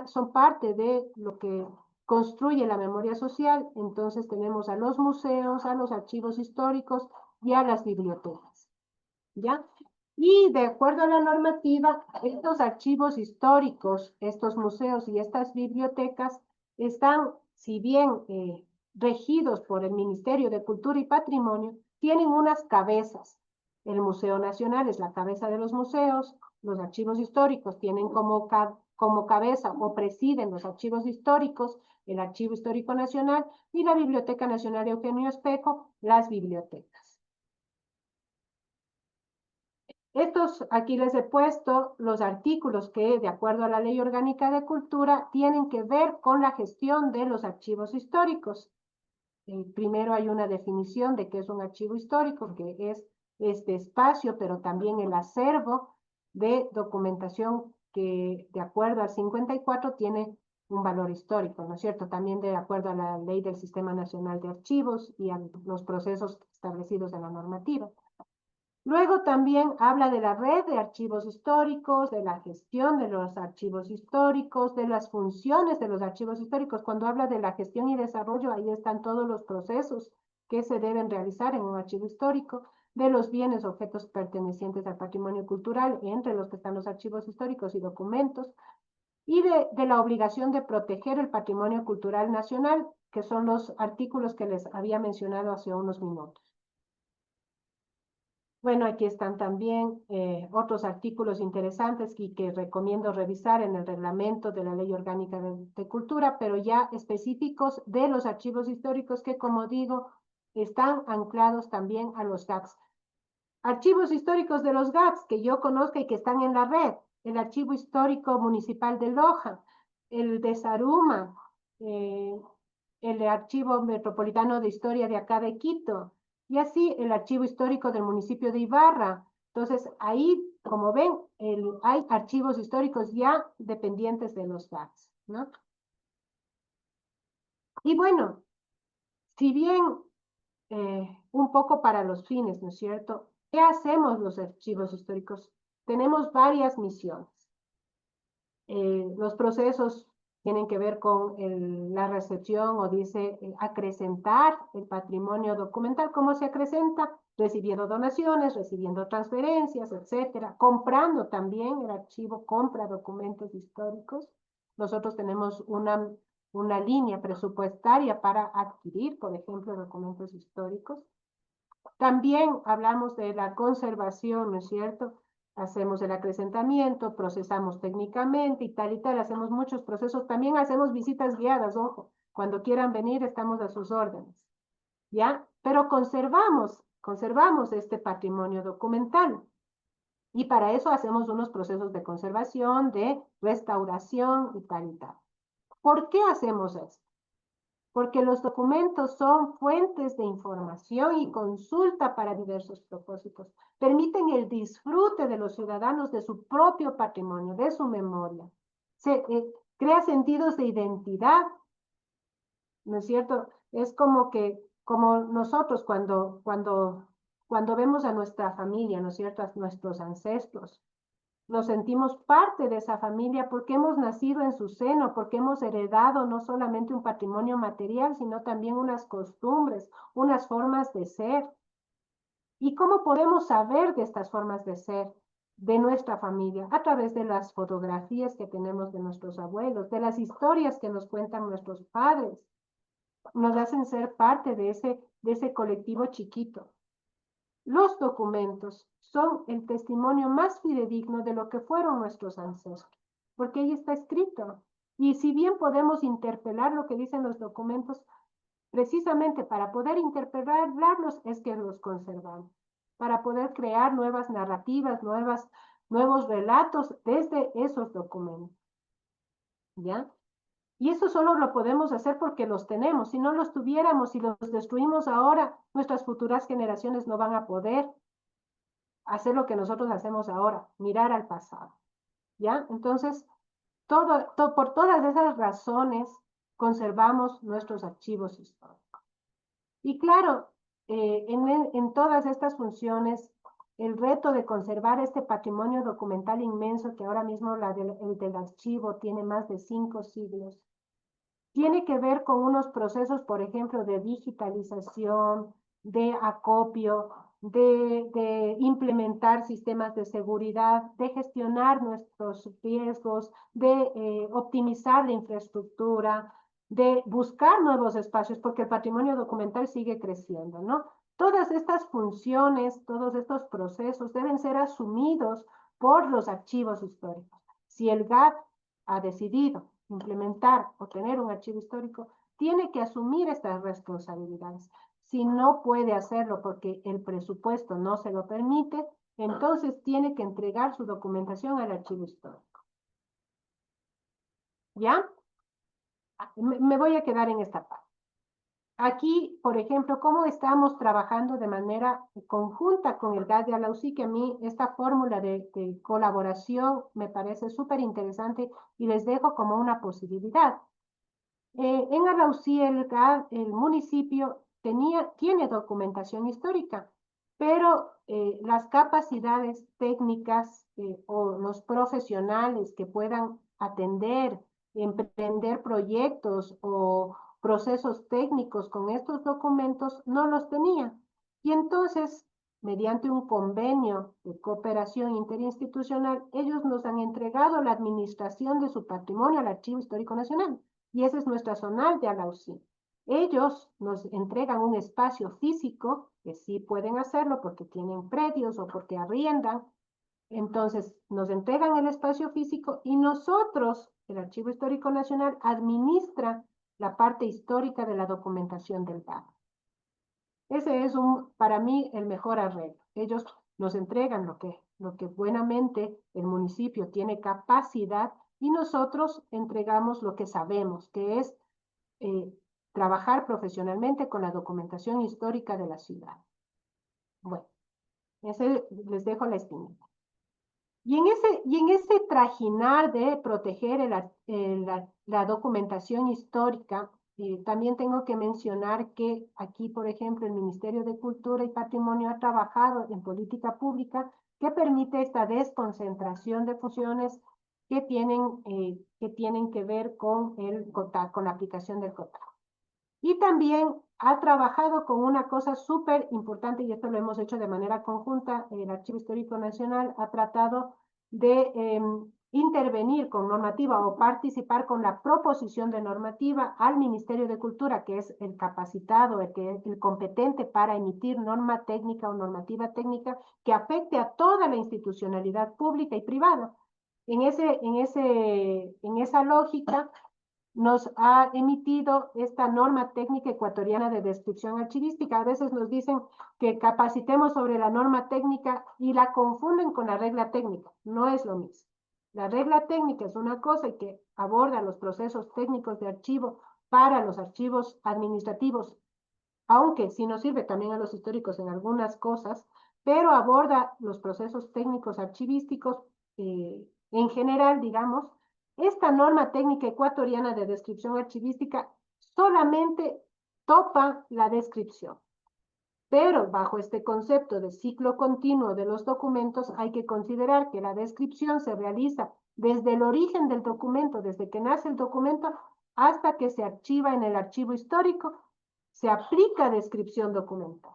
son parte de lo que construye la memoria social. Entonces tenemos a los museos, a los archivos históricos y a las bibliotecas, ¿ya? Y de acuerdo a la normativa, estos archivos históricos, estos museos y estas bibliotecas están, si bien regidos por el Ministerio de Cultura y Patrimonio, tienen unas cabezas. El Museo Nacional es la cabeza de los museos, los archivos históricos tienen como cabeza o presiden los archivos históricos, el Archivo Histórico Nacional y la Biblioteca Nacional Eugenio Espejo, las bibliotecas. Aquí les he puesto los artículos que, de acuerdo a la Ley Orgánica de Cultura, tienen que ver con la gestión de los archivos históricos. Primero hay una definición de qué es un archivo histórico, que es este espacio, pero también el acervo de documentación que, de acuerdo al 54, tiene un valor histórico, ¿no es cierto? También de acuerdo a la Ley del Sistema Nacional de Archivos y a los procesos establecidos en la normativa. Luego también habla de la red de archivos históricos, de la gestión de los archivos históricos, de las funciones de los archivos históricos. Cuando habla de la gestión y desarrollo, ahí están todos los procesos que se deben realizar en un archivo histórico, de los bienes, objetos pertenecientes al patrimonio cultural, entre los que están los archivos históricos y documentos, y de la obligación de proteger el patrimonio cultural nacional, que son los artículos que les había mencionado hace unos minutos. Bueno, aquí están también otros artículos interesantes que recomiendo revisar en el reglamento de la Ley Orgánica de Cultura, pero ya específicos de los archivos históricos que, como digo, están anclados también a los GACS. Archivos históricos de los GACS que yo conozca y que están en la red. El Archivo Histórico Municipal de Loja, el de Saruma, el Archivo Metropolitano de Historia de acá de Quito, y así el Archivo Histórico del municipio de Ibarra. Entonces, ahí, como ven, hay archivos históricos ya dependientes de los GATS, ¿no? Y bueno, si bien un poco para los fines, ¿no es cierto? ¿Qué hacemos los archivos históricos? Tenemos varias misiones. Los procesos tienen que ver con la recepción o dice acrecentar el patrimonio documental. ¿Cómo se acrecenta? Recibiendo donaciones, recibiendo transferencias, etcétera. Comprando también, el archivo compra documentos históricos. Nosotros tenemos una línea presupuestaria para adquirir, por ejemplo, documentos históricos. También hablamos de la conservación, ¿no es cierto? Hacemos el acrecentamiento, procesamos técnicamente y tal, hacemos muchos procesos. También hacemos visitas guiadas, ojo, cuando quieran venir estamos a sus órdenes, ¿ya? Pero conservamos este patrimonio documental. Y para eso hacemos unos procesos de conservación, de restauración y tal y tal. ¿Por qué hacemos esto? Porque los documentos son fuentes de información y consulta para diversos propósitos. Permiten el disfrute de los ciudadanos de su propio patrimonio, de su memoria. Crea sentidos de identidad, ¿no es cierto? Es como nosotros cuando vemos a nuestra familia, ¿no es cierto? A nuestros ancestros. Nos sentimos parte de esa familia porque hemos nacido en su seno, porque hemos heredado no solamente un patrimonio material, sino también unas costumbres, unas formas de ser. ¿Y cómo podemos saber de estas formas de ser de nuestra familia? A través de las fotografías que tenemos de nuestros abuelos, de las historias que nos cuentan nuestros padres. Nos hacen ser parte de ese colectivo chiquito. Los documentos son el testimonio más fidedigno de lo que fueron nuestros ancestros, porque ahí está escrito. Y si bien podemos interpelar lo que dicen los documentos, precisamente para poder interpelarlos es que los conservamos, para poder crear nuevas narrativas, nuevos relatos desde esos documentos. ¿Ya? Y eso solo lo podemos hacer porque los tenemos. Si no los tuviéramos, si los destruimos ahora, nuestras futuras generaciones no van a poder hacer lo que nosotros hacemos ahora, mirar al pasado, ¿ya? Entonces, por todas esas razones, conservamos nuestros archivos históricos. Y claro, en todas estas funciones, el reto de conservar este patrimonio documental inmenso, que ahora mismo el del archivo tiene más de 5 siglos, tiene que ver con unos procesos, por ejemplo, de digitalización, de acopio, de implementar sistemas de seguridad, de gestionar nuestros riesgos, de optimizar la infraestructura, de buscar nuevos espacios, porque el patrimonio documental sigue creciendo, ¿no? Todas estas funciones, todos estos procesos deben ser asumidos por los archivos históricos. Si el GAT ha decidido implementar o tener un archivo histórico, tiene que asumir estas responsabilidades. Si no puede hacerlo porque el presupuesto no se lo permite, entonces tiene que entregar su documentación al archivo histórico. ¿Ya? Me voy a quedar en esta parte. Aquí, por ejemplo, cómo estamos trabajando de manera conjunta con el GAT de Alausí, que a mí esta fórmula de colaboración me parece súper interesante y les dejo como una posibilidad. En Alausí, el municipio tiene documentación histórica, pero las capacidades técnicas o los profesionales que puedan atender, emprender proyectos o procesos técnicos con estos documentos no los tenía. Y entonces, mediante un convenio de cooperación interinstitucional, ellos nos han entregado la administración de su patrimonio al Archivo Histórico Nacional. Y esa es nuestra zonal de Alausí. Ellos nos entregan un espacio físico, que sí pueden hacerlo porque tienen predios o porque arriendan. Entonces, nos entregan el espacio físico y nosotros, el Archivo Histórico Nacional, administra la parte histórica de la documentación del GAT. Ese es para mí el mejor arreglo. Ellos nos entregan lo que buenamente el municipio tiene capacidad y nosotros entregamos lo que sabemos, que es trabajar profesionalmente con la documentación histórica de la ciudad. Bueno, les dejo la espinita. Y en ese trajinar de proteger la documentación histórica, también tengo que mencionar que aquí, por ejemplo, el Ministerio de Cultura y Patrimonio ha trabajado en política pública que permite esta desconcentración de funciones que tienen que ver con con la aplicación del COTAC. Y también ha trabajado con una cosa súper importante, y esto lo hemos hecho de manera conjunta. El Archivo Histórico Nacional ha tratado de intervenir con normativa o participar con la proposición de normativa al Ministerio de Cultura, que es el capacitado, el competente para emitir norma técnica o normativa técnica que afecte a toda la institucionalidad pública y privada. En esa lógica, nos ha emitido esta norma técnica ecuatoriana de descripción archivística. A veces nos dicen que capacitemos sobre la norma técnica y la confunden con la regla técnica. No es lo mismo. La regla técnica es una cosa y que aborda los procesos técnicos de archivo para los archivos administrativos, aunque sí nos sirve también a los históricos en algunas cosas, pero aborda los procesos técnicos archivísticos en general, digamos. Esta norma técnica ecuatoriana de descripción archivística solamente topa la descripción, pero bajo este concepto de ciclo continuo de los documentos hay que considerar que la descripción se realiza desde el origen del documento, desde que nace el documento hasta que se archiva en el archivo histórico. Se aplica descripción documental.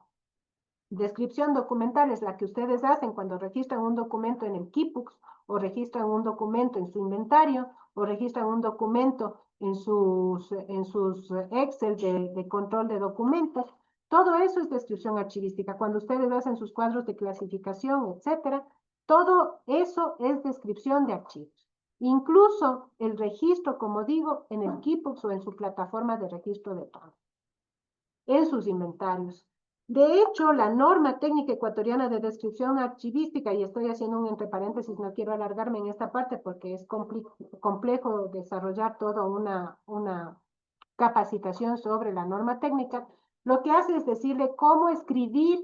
Descripción documental es la que ustedes hacen cuando registran un documento en el Kipux, o registran un documento en su inventario, o registran un documento en sus Excel de control de documentos. Todo eso es descripción archivística. Cuando ustedes hacen sus cuadros de clasificación, etcétera, todo eso es descripción de archivos. Incluso el registro, como digo, en el Kipux o en su plataforma de registro de todo, en sus inventarios. De hecho, la norma técnica ecuatoriana de descripción archivística, y estoy haciendo un entre paréntesis, no quiero alargarme en esta parte porque es complejo desarrollar toda una capacitación sobre la norma técnica, lo que hace es decirle cómo escribir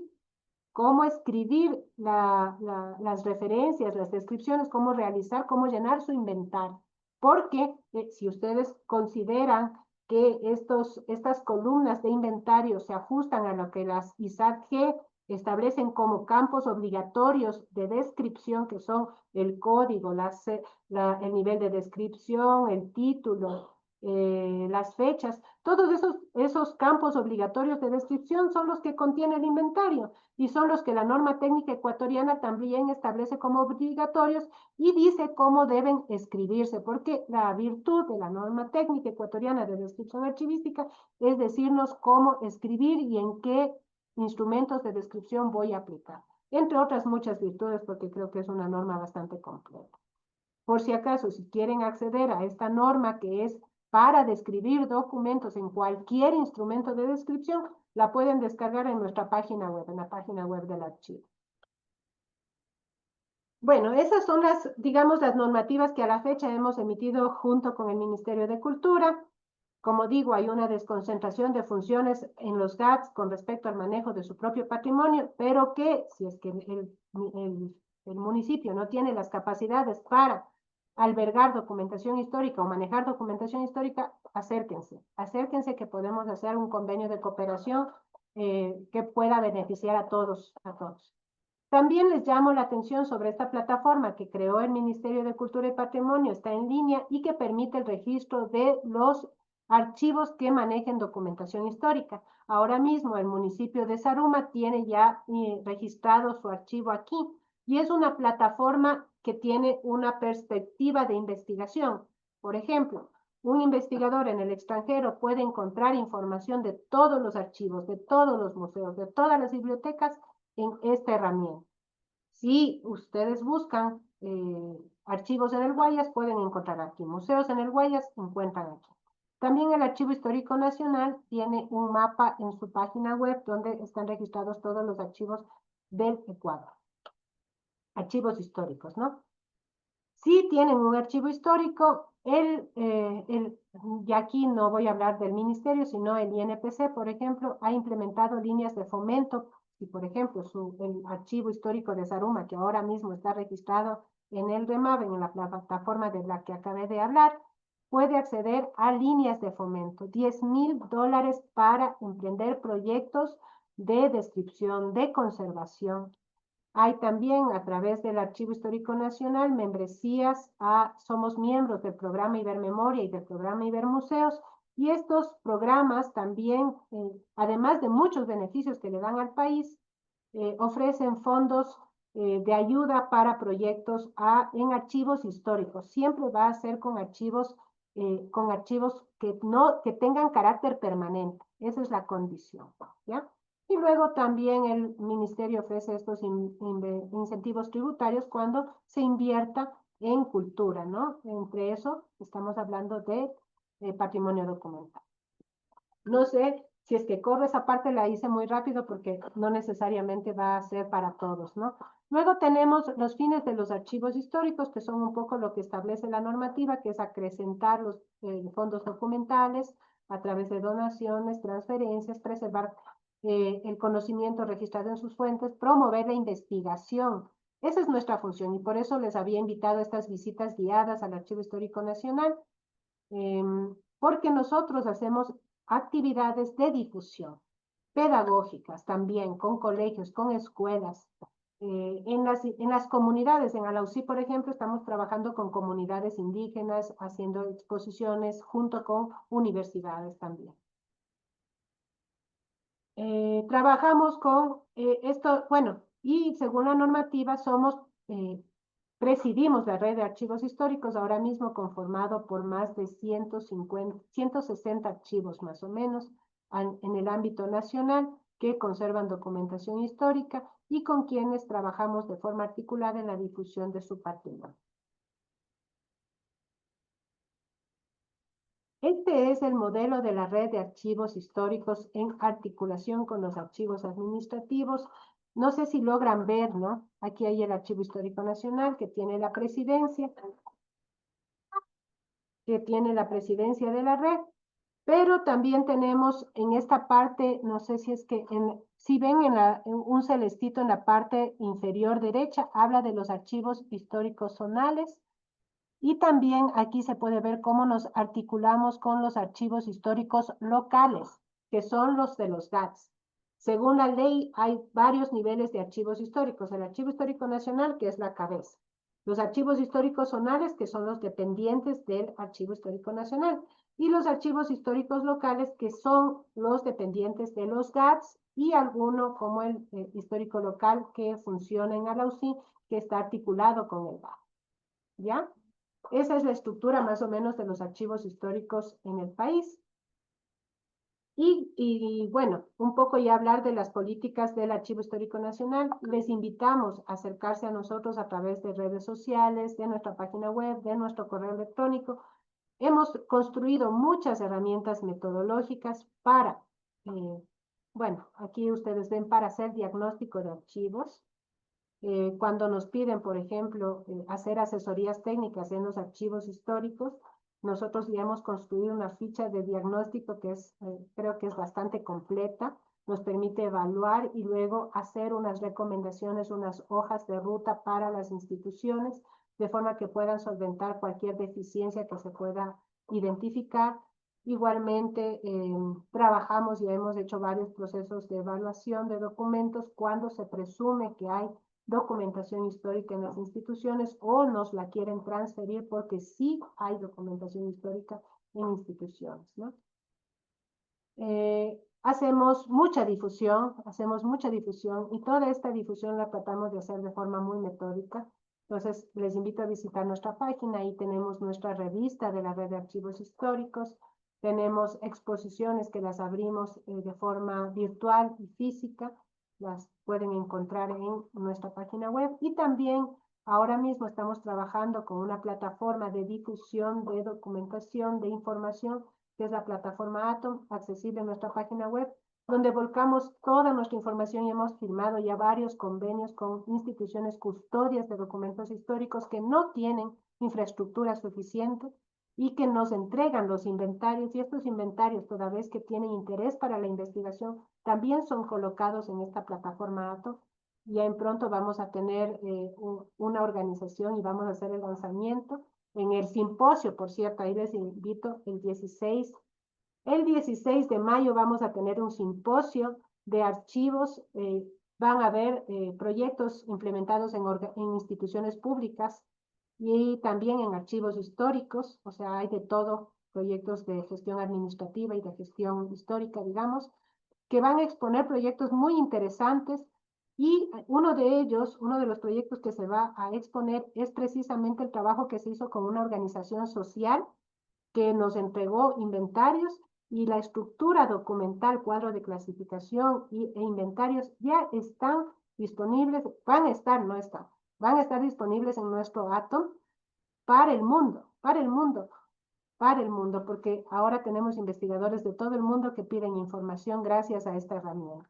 las referencias, las descripciones, cómo realizar, cómo llenar su inventario. Porque si ustedes consideran que estas columnas de inventario se ajustan a lo que las ISAT-G establecen como campos obligatorios de descripción, que son el código, el nivel de descripción, el título, las fechas, todos esos campos obligatorios de descripción son los que contiene el inventario y son los que la norma técnica ecuatoriana también establece como obligatorios y dice cómo deben escribirse, porque la virtud de la norma técnica ecuatoriana de descripción archivística es decirnos cómo escribir y en qué instrumentos de descripción voy a aplicar, entre otras muchas virtudes, porque creo que es una norma bastante completa. Por si acaso, si quieren acceder a esta norma que es para describir documentos en cualquier instrumento de descripción, la pueden descargar en nuestra página web, en la página web del archivo. Bueno, esas son digamos, las normativas que a la fecha hemos emitido junto con el Ministerio de Cultura. Como digo, hay una desconcentración de funciones en los GATS con respecto al manejo de su propio patrimonio, pero que si es que el municipio no tiene las capacidades para albergar documentación histórica o manejar documentación histórica, acérquense que podemos hacer un convenio de cooperación que pueda beneficiar a todos. También les llamo la atención sobre esta plataforma que creó el Ministerio de Cultura y Patrimonio, está en línea y que permite el registro de los archivos que manejen documentación histórica. Ahora mismo el municipio de Zaruma tiene ya registrado su archivo aquí y es una plataforma que tiene una perspectiva de investigación. Por ejemplo, un investigador en el extranjero puede encontrar información de todos los archivos, de todos los museos, de todas las bibliotecas en esta herramienta. Si ustedes buscan archivos en el Guayas, pueden encontrar aquí. Museos en el Guayas, encuentran aquí. También el Archivo Histórico Nacional tiene un mapa en su página web donde están registrados todos los archivos del Ecuador. Archivos históricos, ¿no? Sí tienen un archivo histórico, y aquí no voy a hablar del ministerio, sino el INPC, por ejemplo, ha implementado líneas de fomento. Y, por ejemplo, el archivo histórico de Zaruma, que ahora mismo está registrado en el REMAVEN, en la plataforma de la que acabé de hablar, puede acceder a líneas de fomento, $10.000 para emprender proyectos de descripción, de conservación. Hay también a través del Archivo Histórico Nacional membresías somos miembros del programa Ibermemoria y del programa Ibermuseos, y estos programas también, además de muchos beneficios que le dan al país, ofrecen fondos de ayuda para proyectos en archivos históricos. Siempre va a ser con archivos que tengan carácter permanente. Esa es la condición, ¿ya? Y luego también el ministerio ofrece estos incentivos tributarios cuando se invierta en cultura, ¿no? Entre eso estamos hablando de patrimonio documental. No sé si es que corro esa parte, la hice muy rápido porque no necesariamente va a ser para todos, ¿no? Luego tenemos los fines de los archivos históricos, que son un poco lo que establece la normativa, que es acrecentar los fondos documentales a través de donaciones, transferencias, preservar el conocimiento registrado en sus fuentes, promover la investigación. Esa es nuestra función y por eso les había invitado a estas visitas guiadas al Archivo Histórico Nacional, porque nosotros hacemos actividades de difusión, pedagógicas también, con colegios, con escuelas. En las comunidades, en Alausí, por ejemplo, estamos trabajando con comunidades indígenas, haciendo exposiciones junto con universidades también. Trabajamos con esto, bueno, y según la normativa presidimos la red de archivos históricos, ahora mismo conformado por más de 160 archivos más o menos en el ámbito nacional que conservan documentación histórica y con quienes trabajamos de forma articulada en la difusión de su patrimonio. Este es el modelo de la red de archivos históricos en articulación con los archivos administrativos. No sé si logran ver, ¿no? Aquí hay el Archivo Histórico Nacional que tiene la presidencia de la red, pero también tenemos en esta parte, no sé si es que, si ven en un celestito en la parte inferior derecha, habla de los archivos históricos zonales, y también aquí se puede ver cómo nos articulamos con los archivos históricos locales, que son los de los GATS. Según la ley, hay varios niveles de archivos históricos. El Archivo Histórico Nacional, que es la cabeza. Los archivos históricos zonales, que son los dependientes del Archivo Histórico Nacional. Y los archivos históricos locales, que son los dependientes de los GATS y alguno como el histórico local que funciona en Alausí, que está articulado con el GAT. ¿Ya? Esa es la estructura más o menos de los archivos históricos en el país. Y bueno, un poco ya hablar de las políticas del Archivo Histórico Nacional. Les invitamos a acercarse a nosotros a través de redes sociales, de nuestra página web, de nuestro correo electrónico. Hemos construido muchas herramientas metodológicas para, bueno, aquí ustedes ven para hacer diagnóstico de archivos. Cuando nos piden, por ejemplo, hacer asesorías técnicas en los archivos históricos, nosotros ya hemos construido una ficha de diagnóstico que creo que es bastante completa, nos permite evaluar y luego hacer unas recomendaciones, unas hojas de ruta para las instituciones, de forma que puedan solventar cualquier deficiencia que se pueda identificar. Igualmente, trabajamos y hemos hecho varios procesos de evaluación de documentos cuando se presume que hay documentación histórica en las instituciones o nos la quieren transferir porque sí hay documentación histórica en instituciones, ¿no? Hacemos mucha difusión y toda esta difusión la tratamos de hacer de forma muy metódica. Entonces, les invito a visitar nuestra página. Ahí tenemos nuestra revista de la red de archivos históricos. Tenemos exposiciones que las abrimos de forma virtual y física. Las pueden encontrar en nuestra página web. Y también ahora mismo estamos trabajando con una plataforma de difusión de documentación, de información, que es la plataforma Atom, accesible en nuestra página web, donde volcamos toda nuestra información y hemos firmado ya varios convenios con instituciones custodias de documentos históricos que no tienen infraestructura suficiente y que nos entregan los inventarios, y estos inventarios, toda vez que tienen interés para la investigación, también son colocados en esta plataforma ATO. Ya en pronto vamos a tener una organización y vamos a hacer el lanzamiento en el simposio, por cierto, ahí les invito el 16 de mayo vamos a tener un simposio de archivos, van a haber proyectos implementados en instituciones públicas y también en archivos históricos, o sea, hay de todo, proyectos de gestión administrativa y de gestión histórica, digamos, que van a exponer proyectos muy interesantes y uno de ellos, uno de los proyectos que se va a exponer es precisamente el trabajo que se hizo con una organización social que nos entregó inventarios y la estructura documental, cuadro de clasificación e inventarios ya están disponibles, van a estar, no están, van a estar disponibles en nuestro Atom para el mundo, para el mundo, para el mundo, porque ahora tenemos investigadores de todo el mundo que piden información gracias a esta herramienta.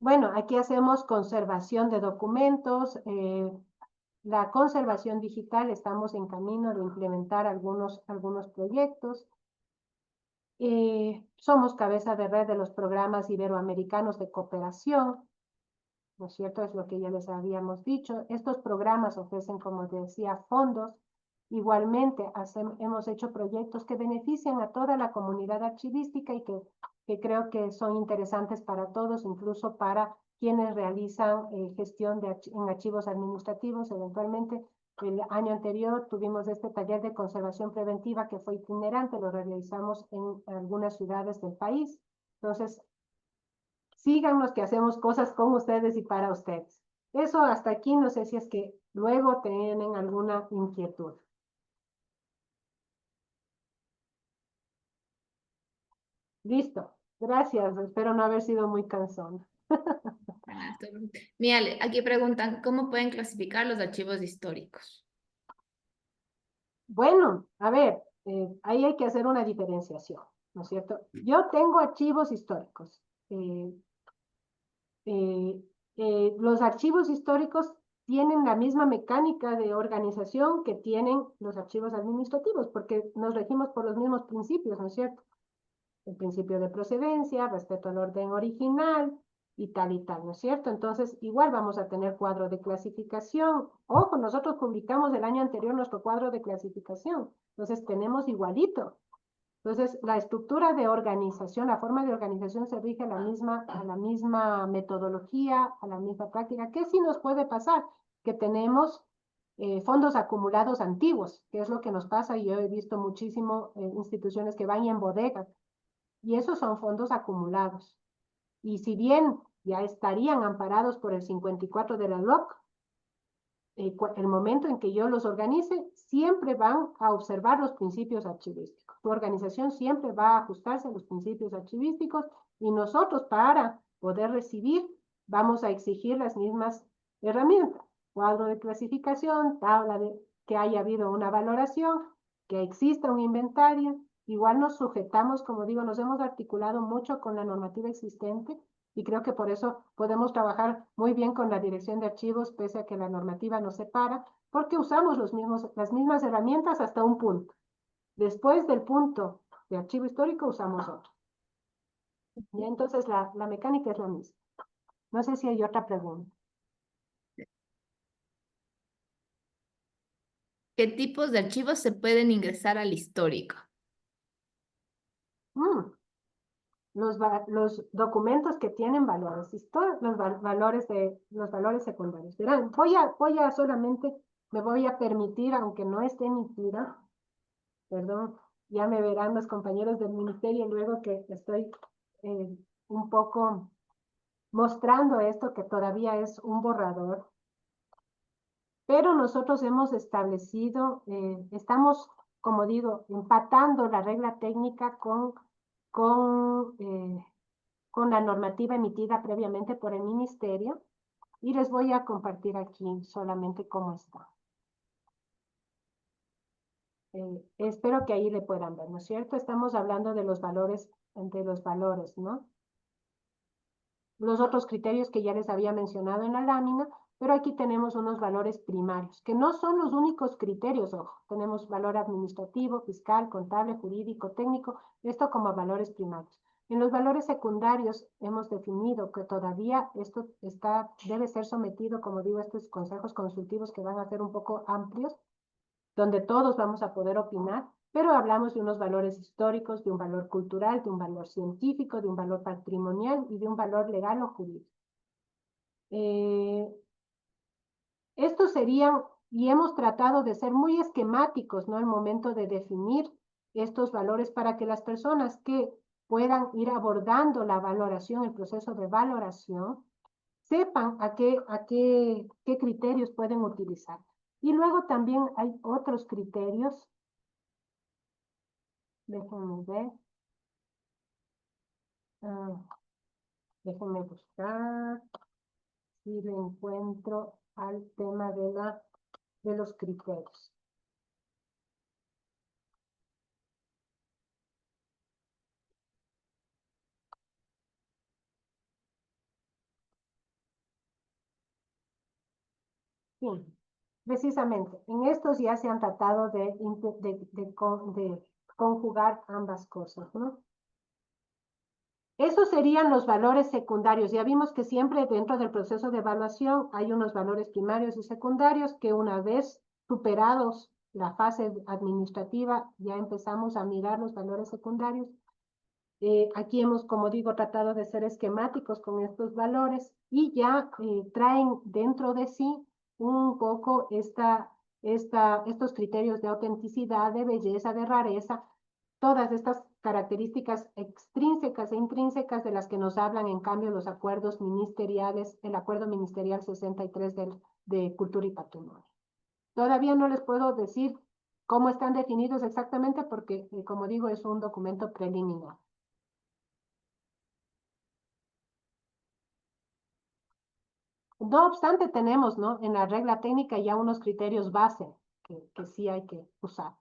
Bueno, aquí hacemos conservación de documentos, la conservación digital, estamos en camino de implementar algunos proyectos. Somos cabeza de red de los programas iberoamericanos de cooperación, ¿no es cierto? Es lo que ya les habíamos dicho. Estos programas ofrecen, como decía, fondos. Igualmente, hemos hecho proyectos que benefician a toda la comunidad archivística y que creo que son interesantes para todos, incluso para quienes realizan gestión en archivos administrativos. Eventualmente, el año anterior tuvimos este taller de conservación preventiva que fue itinerante, lo realizamos en algunas ciudades del país. Entonces, síganos que hacemos cosas con ustedes y para ustedes. Eso hasta aquí, no sé si es que luego tienen alguna inquietud. Listo, gracias, espero no haber sido muy cansón. Mira, aquí preguntan, ¿cómo pueden clasificar los archivos históricos? Bueno, a ver, ahí hay que hacer una diferenciación, ¿no es cierto? Yo tengo archivos históricos. Los archivos históricos tienen la misma mecánica de organización que tienen los archivos administrativos, porque nos regimos por los mismos principios, ¿no es cierto? El principio de procedencia, respeto al orden original y tal, ¿no es cierto? Entonces, igual vamos a tener cuadro de clasificación. Ojo, nosotros publicamos el año anterior nuestro cuadro de clasificación, entonces tenemos igualito. Entonces, la estructura de organización, la forma de organización se rige a la misma metodología, a la misma práctica. ¿Qué sí nos puede pasar? Que tenemos fondos acumulados antiguos, que es lo que nos pasa, y yo he visto muchísimo instituciones que van y en bodegas, y esos son fondos acumulados. Y si bien ya estarían amparados por el 54 de la LOC, el momento en que yo los organice, siempre van a observar los principios archivísticos. Tu organización siempre va a ajustarse a los principios archivísticos y nosotros para poder recibir vamos a exigir las mismas herramientas. Cuadro de clasificación, tabla de que haya habido una valoración, que exista un inventario. Igual nos sujetamos, como digo, nos hemos articulado mucho con la normativa existente y creo que por eso podemos trabajar muy bien con la dirección de archivos, pese a que la normativa nos separa, porque usamos las mismas herramientas hasta un punto. Después del punto de archivo histórico usamos otro. Y entonces la mecánica es la misma. No sé si hay otra pregunta. ¿Qué tipos de archivos se pueden ingresar al histórico? Los documentos que tienen valores, los valores secundarios. Verán, me voy a permitir, aunque no esté emitida, perdón, ya me verán los compañeros del ministerio luego que estoy un poco mostrando esto que todavía es un borrador. Pero nosotros hemos establecido, estamos, como digo, empatando la regla técnica con la normativa emitida previamente por el ministerio y les voy a compartir aquí solamente cómo está. Espero que ahí le puedan ver, ¿no es cierto? Estamos hablando de los valores, ¿no? Los otros criterios que ya les había mencionado en la lámina pero aquí tenemos unos valores primarios, que no son los únicos criterios, ojo. Tenemos valor administrativo, fiscal, contable, jurídico, técnico, esto como valores primarios. En los valores secundarios hemos definido que todavía esto debe ser sometido, como digo, a estos consejos consultivos que van a ser un poco amplios, donde todos vamos a poder opinar, pero hablamos de unos valores históricos, de un valor cultural, de un valor científico, de un valor patrimonial y de un valor legal o jurídico. Estos serían, y hemos tratado de ser muy esquemáticos, ¿no? Al momento de definir estos valores para que las personas que puedan ir abordando la valoración, el proceso de valoración, sepan qué criterios pueden utilizar. Y luego también hay otros criterios. Déjenme ver. Déjenme buscar si le encuentro al tema de los criterios. Sí, precisamente, en estos ya se han tratado de conjugar ambas cosas, ¿no? Esos serían los valores secundarios. Ya vimos que siempre dentro del proceso de evaluación hay unos valores primarios y secundarios que una vez superados la fase administrativa ya empezamos a mirar los valores secundarios. Aquí hemos, como digo, tratado de ser esquemáticos con estos valores y ya traen dentro de sí un poco estos criterios de autenticidad, de belleza, de rareza, todas estas características extrínsecas e intrínsecas de las que nos hablan, en cambio, los acuerdos ministeriales, el Acuerdo Ministerial 63 de Cultura y Patrimonio. Todavía no les puedo decir cómo están definidos exactamente porque, como digo, es un documento preliminar. No obstante, tenemos, ¿no? En la regla técnica ya unos criterios base que sí hay que usar.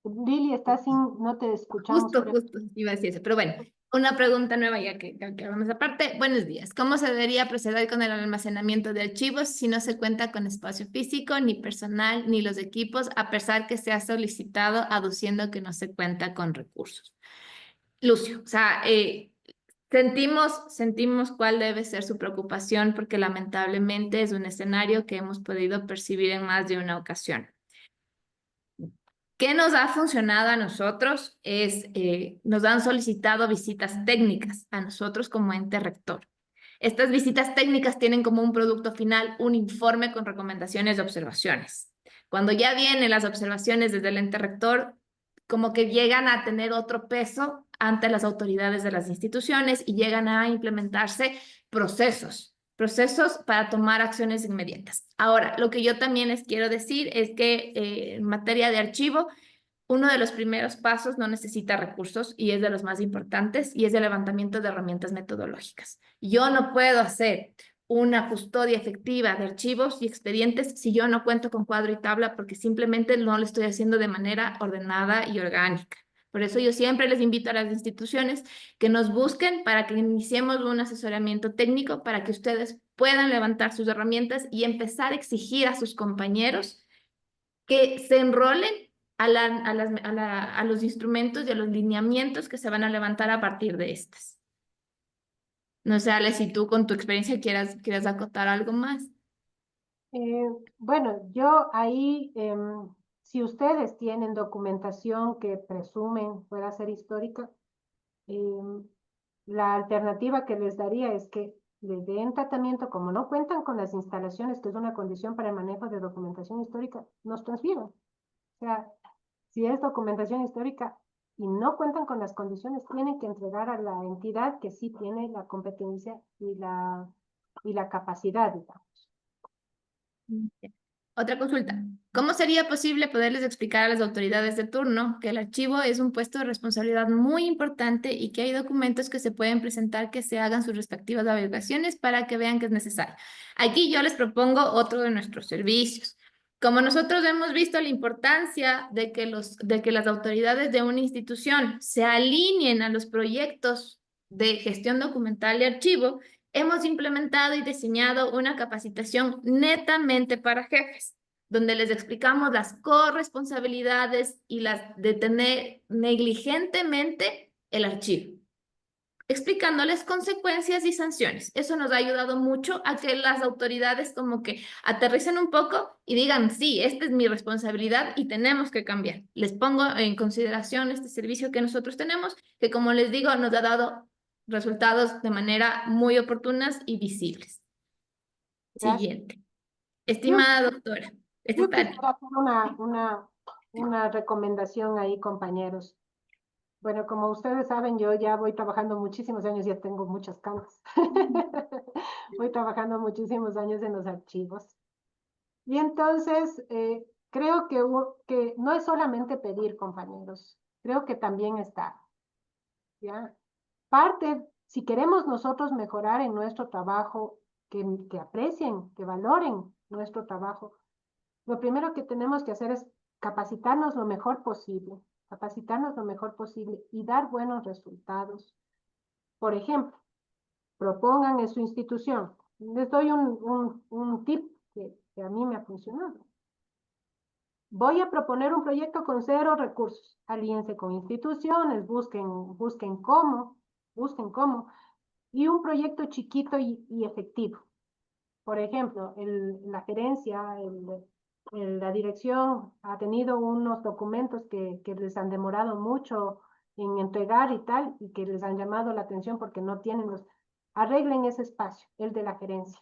Lili, está sin, no te escuchamos. Justo, iba a decir eso. Pero bueno, una pregunta nueva ya que hablamos aparte. Buenos días. ¿Cómo se debería proceder con el almacenamiento de archivos si no se cuenta con espacio físico, ni personal, ni los equipos, a pesar que se ha solicitado aduciendo que no se cuenta con recursos? Lucio, o sea, sentimos cuál debe ser su preocupación porque lamentablemente es un escenario que hemos podido percibir en más de una ocasión. ¿Qué nos ha funcionado a nosotros? Nos han solicitado visitas técnicas a nosotros como ente rector. Estas visitas técnicas tienen como un producto final un informe con recomendaciones de observaciones. Cuando ya vienen las observaciones desde el ente rector, como que llegan a tener otro peso ante las autoridades de las instituciones y llegan a implementarse procesos para tomar acciones inmediatas. Ahora, lo que yo también les quiero decir es que en materia de archivo, uno de los primeros pasos no necesita recursos y es de los más importantes y es el levantamiento de herramientas metodológicas. Yo no puedo hacer una custodia efectiva de archivos y expedientes si yo no cuento con cuadro y tabla porque simplemente no lo estoy haciendo de manera ordenada y orgánica. Por eso yo siempre les invito a las instituciones que nos busquen para que iniciemos un asesoramiento técnico para que ustedes puedan levantar sus herramientas y empezar a exigir a sus compañeros que se enrolen a los instrumentos y a los lineamientos que se van a levantar a partir de estas. No sé, Ale, si tú con tu experiencia quieras acotar algo más. Bueno, yo ahí, si ustedes tienen documentación que presumen pueda ser histórica, la alternativa que les daría es que les den tratamiento, como no cuentan con las instalaciones, que es una condición para el manejo de documentación histórica, nos transfieran. O sea, si es documentación histórica y no cuentan con las condiciones, tienen que entregar a la entidad que sí tiene la competencia y la capacidad, digamos. Otra consulta. ¿Cómo sería posible poderles explicar a las autoridades de turno que el archivo es un puesto de responsabilidad muy importante y que hay documentos que se pueden presentar que se hagan sus respectivas averiguaciones para que vean que es necesario? Aquí yo les propongo otro de nuestros servicios. Como nosotros hemos visto la importancia de que las autoridades de una institución se alineen a los proyectos de gestión documental y archivo, hemos implementado y diseñado una capacitación netamente para jefes, donde les explicamos las corresponsabilidades y las de tener negligentemente el archivo, explicándoles consecuencias y sanciones. Eso nos ha ayudado mucho a que las autoridades como que aterricen un poco y digan, sí, esta es mi responsabilidad y tenemos que cambiar. Les pongo en consideración este servicio que nosotros tenemos, que como les digo, nos ha dado resultados de manera muy oportunas y visibles. Gracias. Siguiente. Yo, Estimada doctora, esta yo es Tati. quisiera hacer una recomendación ahí, compañeros. Bueno, como ustedes saben, yo ya voy trabajando muchísimos años, ya tengo muchas canas. Voy trabajando muchísimos años en los archivos. Y entonces, creo que no es solamente pedir, compañeros, creo que también está, ¿ya? Parte, si queremos nosotros mejorar en nuestro trabajo, que aprecien, que valoren nuestro trabajo, lo primero que tenemos que hacer es capacitarnos lo mejor posible, capacitarnos lo mejor posible y dar buenos resultados. Por ejemplo, propongan en su institución. Les doy un tip que a mí me ha funcionado. Voy a proponer un proyecto con 0 recursos. Alíense con instituciones, busquen cómo, y un proyecto chiquito y efectivo. Por ejemplo, la gerencia, la dirección ha tenido unos documentos que les han demorado mucho en entregar y tal, y que les han llamado la atención porque no tienen los... Arreglen ese espacio, el de la gerencia.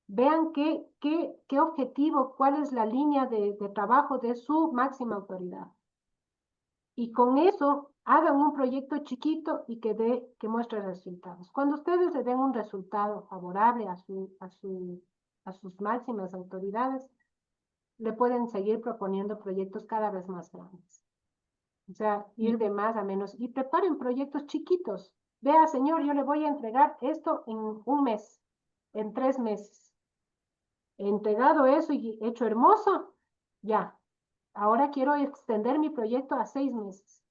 Vean qué objetivo, cuál es la línea de trabajo de su máxima autoridad. Y con eso hagan un proyecto chiquito y que muestre resultados. Cuando ustedes le den un resultado favorable a sus máximas autoridades, le pueden seguir proponiendo proyectos cada vez más grandes. O sea, ir de más a menos. Y preparen proyectos chiquitos. Vea, señor, yo le voy a entregar esto en 1 mes, en 3 meses. He entregado eso y hecho hermoso, ya. Ahora quiero extender mi proyecto a 6 meses.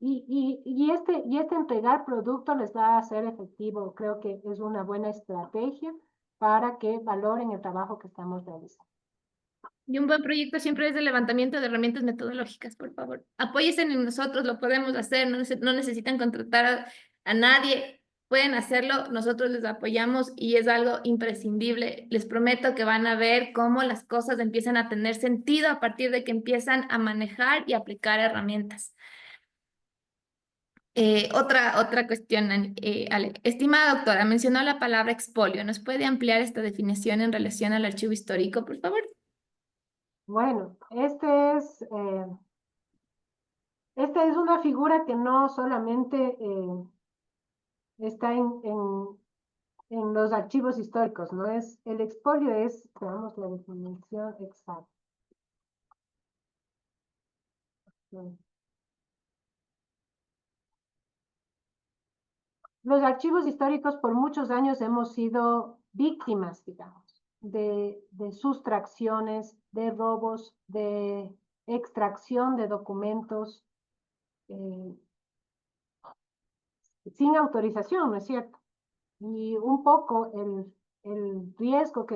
Y este entregar producto les va a hacer efectivo. Creo que es una buena estrategia para que valoren el trabajo que estamos realizando. Y un buen proyecto siempre es el levantamiento de herramientas metodológicas, por favor. Apóyense en nosotros, lo podemos hacer, no necesitan contratar a nadie, pueden hacerlo, nosotros les apoyamos y es algo imprescindible. Les prometo que van a ver cómo las cosas empiezan a tener sentido a partir de que empiezan a manejar y aplicar herramientas. Otra cuestión, Ale. Estimada doctora, mencionó la palabra expolio. ¿Nos puede ampliar esta definición en relación al archivo histórico, por favor? Bueno, esta es una figura que no solamente está en los archivos históricos, ¿no? El expolio veamos la definición exacta. Los archivos históricos por muchos años hemos sido víctimas, digamos, de sustracciones, de robos, de extracción de documentos sin autorización, ¿no es cierto? Y un poco el riesgo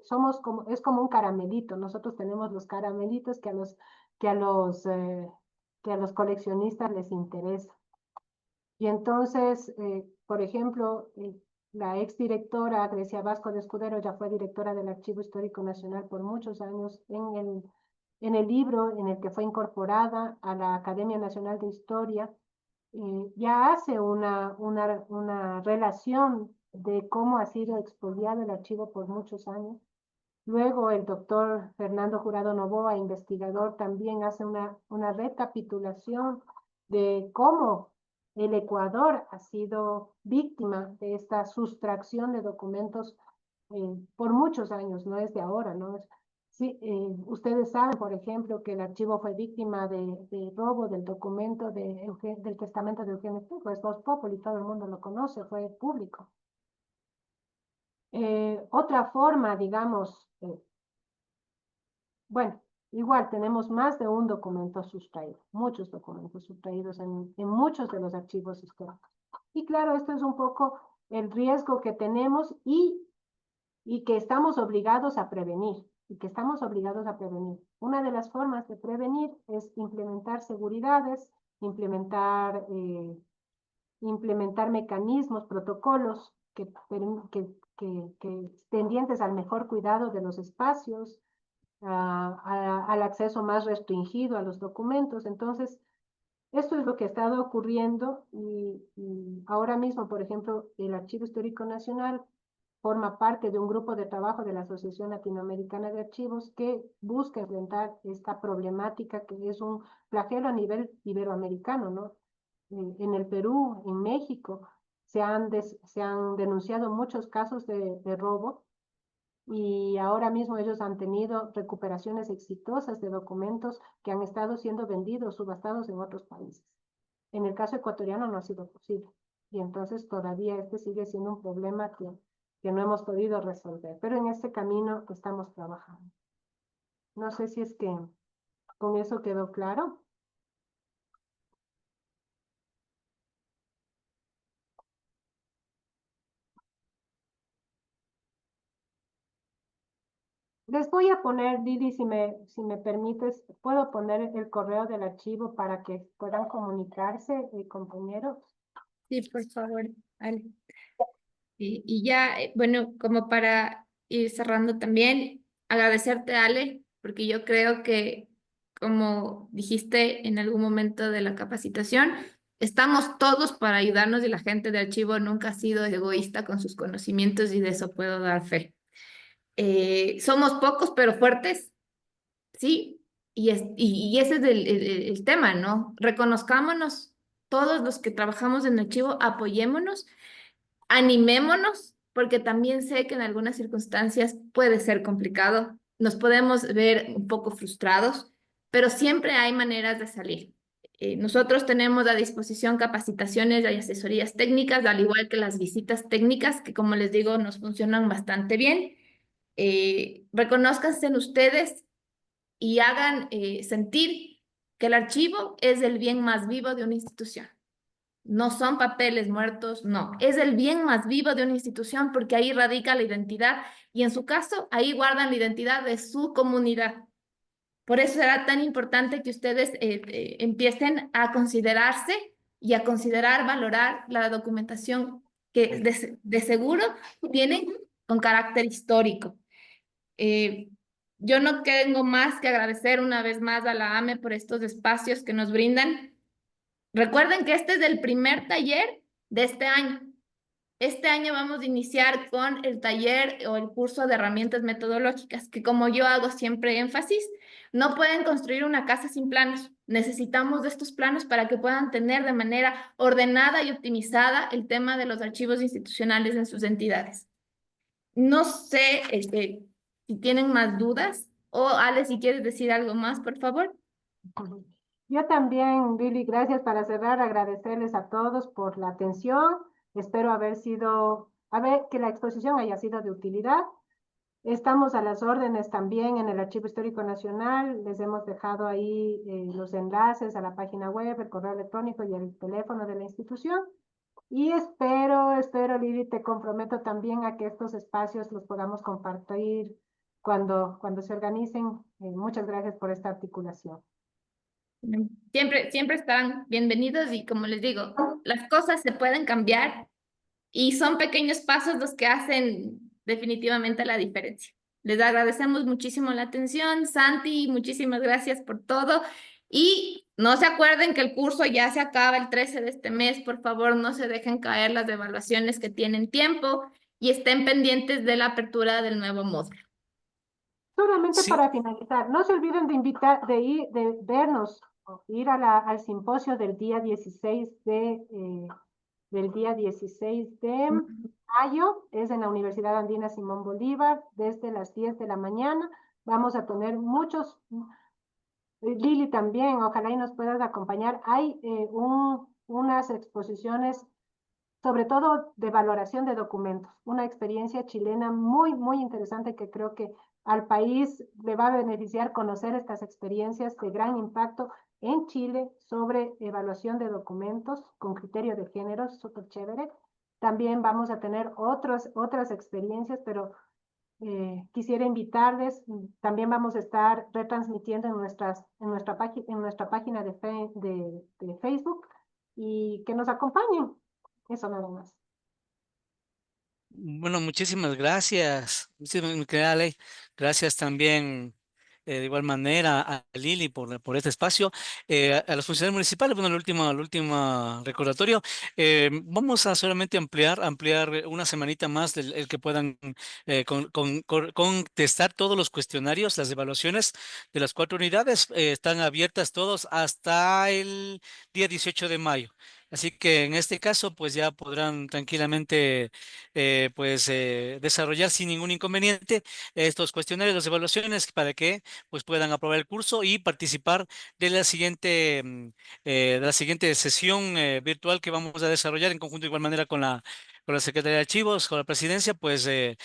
somos como, es como un caramelito. Nosotros tenemos los caramelitos que a los, que a los coleccionistas les interesa. Y entonces, por ejemplo, la exdirectora Grecia Vasco de Escudero ya fue directora del Archivo Histórico Nacional por muchos años en el libro en el que fue incorporada a la Academia Nacional de Historia. Ya hace una relación de cómo ha sido expoliado el archivo por muchos años. Luego el doctor Fernando Jurado Novoa, investigador, también hace una recapitulación de cómo el Ecuador ha sido víctima de esta sustracción de documentos por muchos años, no es de ahora, ¿no? Sí, ustedes saben, por ejemplo, que el archivo fue víctima de robo del documento del testamento de Eugenio Fico, es Vox Populi, todo el mundo lo conoce, fue público. Otra forma, digamos, bueno, igual tenemos más de un documento sustraído, muchos documentos sustraídos en muchos de los archivos históricos. Y claro, esto es un poco el riesgo que tenemos y que estamos obligados a prevenir. Una de las formas de prevenir es implementar seguridades, implementar mecanismos, protocolos que tendientes al mejor cuidado de los espacios, al acceso más restringido a los documentos. Entonces, esto es lo que ha estado ocurriendo y ahora mismo, por ejemplo, el Archivo Histórico Nacional forma parte de un grupo de trabajo de la Asociación Latinoamericana de Archivos que busca enfrentar esta problemática que es un flagelo a nivel iberoamericano, ¿no? En el Perú, en México, se han denunciado muchos casos de robo y ahora mismo ellos han tenido recuperaciones exitosas de documentos que han estado siendo vendidos, subastados en otros países. En el caso ecuatoriano no ha sido posible y entonces todavía este sigue siendo un problema que no hemos podido resolver, pero en este camino estamos trabajando. No sé si es que con eso quedó claro. Les voy a poner, Didi, si me permites, puedo poner el correo del archivo para que puedan comunicarse, compañeros. Sí, por favor, Ale. Y ya, bueno, como para ir cerrando también, agradecerte, Ale, porque yo creo que, como dijiste en algún momento de la capacitación, estamos todos para ayudarnos y la gente de archivo nunca ha sido egoísta con sus conocimientos y de eso puedo dar fe. Somos pocos pero fuertes, ¿sí? Y ese es el tema, ¿no? Reconozcámonos todos los que trabajamos en archivo, apoyémonos, animémonos, porque también sé que en algunas circunstancias puede ser complicado, nos podemos ver un poco frustrados, pero siempre hay maneras de salir. Nosotros tenemos a disposición capacitaciones y asesorías técnicas, al igual que las visitas técnicas, que como les digo, nos funcionan bastante bien. Reconózcanse en ustedes y hagan sentir que el archivo es el bien más vivo de una institución. No son papeles muertos, no. Es el bien más vivo de una institución porque ahí radica la identidad y en su caso, ahí guardan la identidad de su comunidad. Por eso será tan importante que ustedes empiecen a considerarse y a considerar, valorar la documentación que de seguro tienen con carácter histórico. Eh, yo no tengo más que agradecer una vez más a la AME por estos espacios que nos brindan. Recuerden que este es el primer taller de este año. Este año vamos a iniciar con el taller o el curso de herramientas metodológicas, que como yo hago siempre énfasis, no pueden construir una casa sin planos. Necesitamos de estos planos para que puedan tener de manera ordenada y optimizada el tema de los archivos institucionales en sus entidades. No sé si tienen más dudas o Ale, si quieres decir algo más, por favor. Yo también, Billy, gracias para cerrar, agradecerles a todos por la atención. Espero que la exposición haya sido de utilidad. Estamos a las órdenes también en el Archivo Histórico Nacional. Les hemos dejado ahí los enlaces a la página web, el correo electrónico y el teléfono de la institución. Y espero, Lili, te comprometo también a que estos espacios los podamos compartir cuando se organicen. Muchas gracias por esta articulación. Siempre están bienvenidos y como les digo, las cosas se pueden cambiar y son pequeños pasos los que hacen definitivamente la diferencia. Les agradecemos muchísimo la atención, Santi, muchísimas gracias por todo y no se acuerden que el curso ya se acaba el 13 de este mes, por favor no se dejen caer las evaluaciones que tienen tiempo y estén pendientes de la apertura del nuevo módulo. Solamente Sí, para finalizar, no se olviden de vernos, ir al simposio del día 16 de mayo, es en la Universidad Andina Simón Bolívar, desde las 10 de la mañana. Vamos a tener Lili también, ojalá y nos puedas acompañar. Hay unas exposiciones sobre todo de valoración de documentos, una experiencia chilena muy interesante que creo que al país le va a beneficiar conocer estas experiencias de gran impacto en Chile sobre evaluación de documentos con criterio de género, súper chévere. también vamos a tener otras experiencias, pero quisiera invitarles, también vamos a estar retransmitiendo en nuestra página de Facebook y que nos acompañen. Eso nada más. Bueno, muchísimas gracias. Muchísimas, mi querida Ale. Gracias también, de igual manera, a Lili por este espacio. A los funcionarios municipales, bueno, el último recordatorio. Vamos a solamente ampliar una semanita más el que puedan contestar todos los cuestionarios, las evaluaciones de las 4 unidades. Están abiertas todos hasta el día 18 de mayo. Así que en este caso, pues ya podrán tranquilamente desarrollar sin ningún inconveniente estos cuestionarios, las evaluaciones para que pues puedan aprobar el curso y participar de la siguiente sesión virtual que vamos a desarrollar en conjunto de igual manera con la Secretaría de Archivos, con la Presidencia. Pues el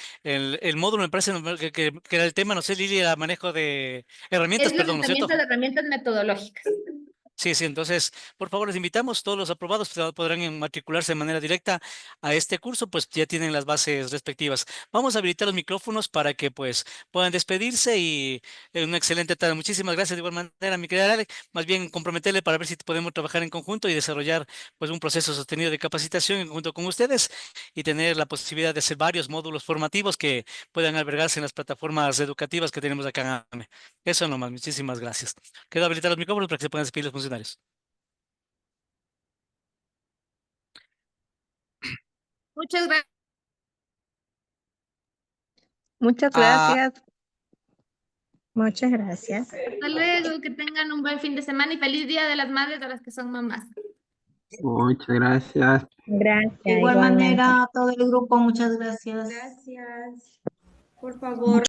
módulo me parece que era el tema, no sé, Lili, el manejo de herramientas, Es perdón, ¿no es cierto? lanzamiento de herramientas metodológicas. Sí, sí, entonces, por favor, les invitamos, todos los aprobados podrán matricularse de manera directa a este curso, pues ya tienen las bases respectivas. Vamos a habilitar los micrófonos para que pues puedan despedirse y una excelente tarde. Muchísimas gracias de igual manera, mi querida Ale. Más bien comprometerle para ver si podemos trabajar en conjunto y desarrollar pues un proceso sostenido de capacitación en conjunto con ustedes y tener la posibilidad de hacer varios módulos formativos que puedan albergarse en las plataformas educativas que tenemos acá en AME. Eso nomás, muchísimas gracias. Quedo habilitar los micrófonos para que se puedan despedir los funcionarios. Muchas gracias. Muchas Ah, gracias. Muchas gracias. Hasta luego, que tengan un buen fin de semana y feliz Día de las Madres a las que son mamás. Muchas gracias. Gracias, De igual igualmente. manera, a todo el grupo, muchas gracias. Gracias. Por favor.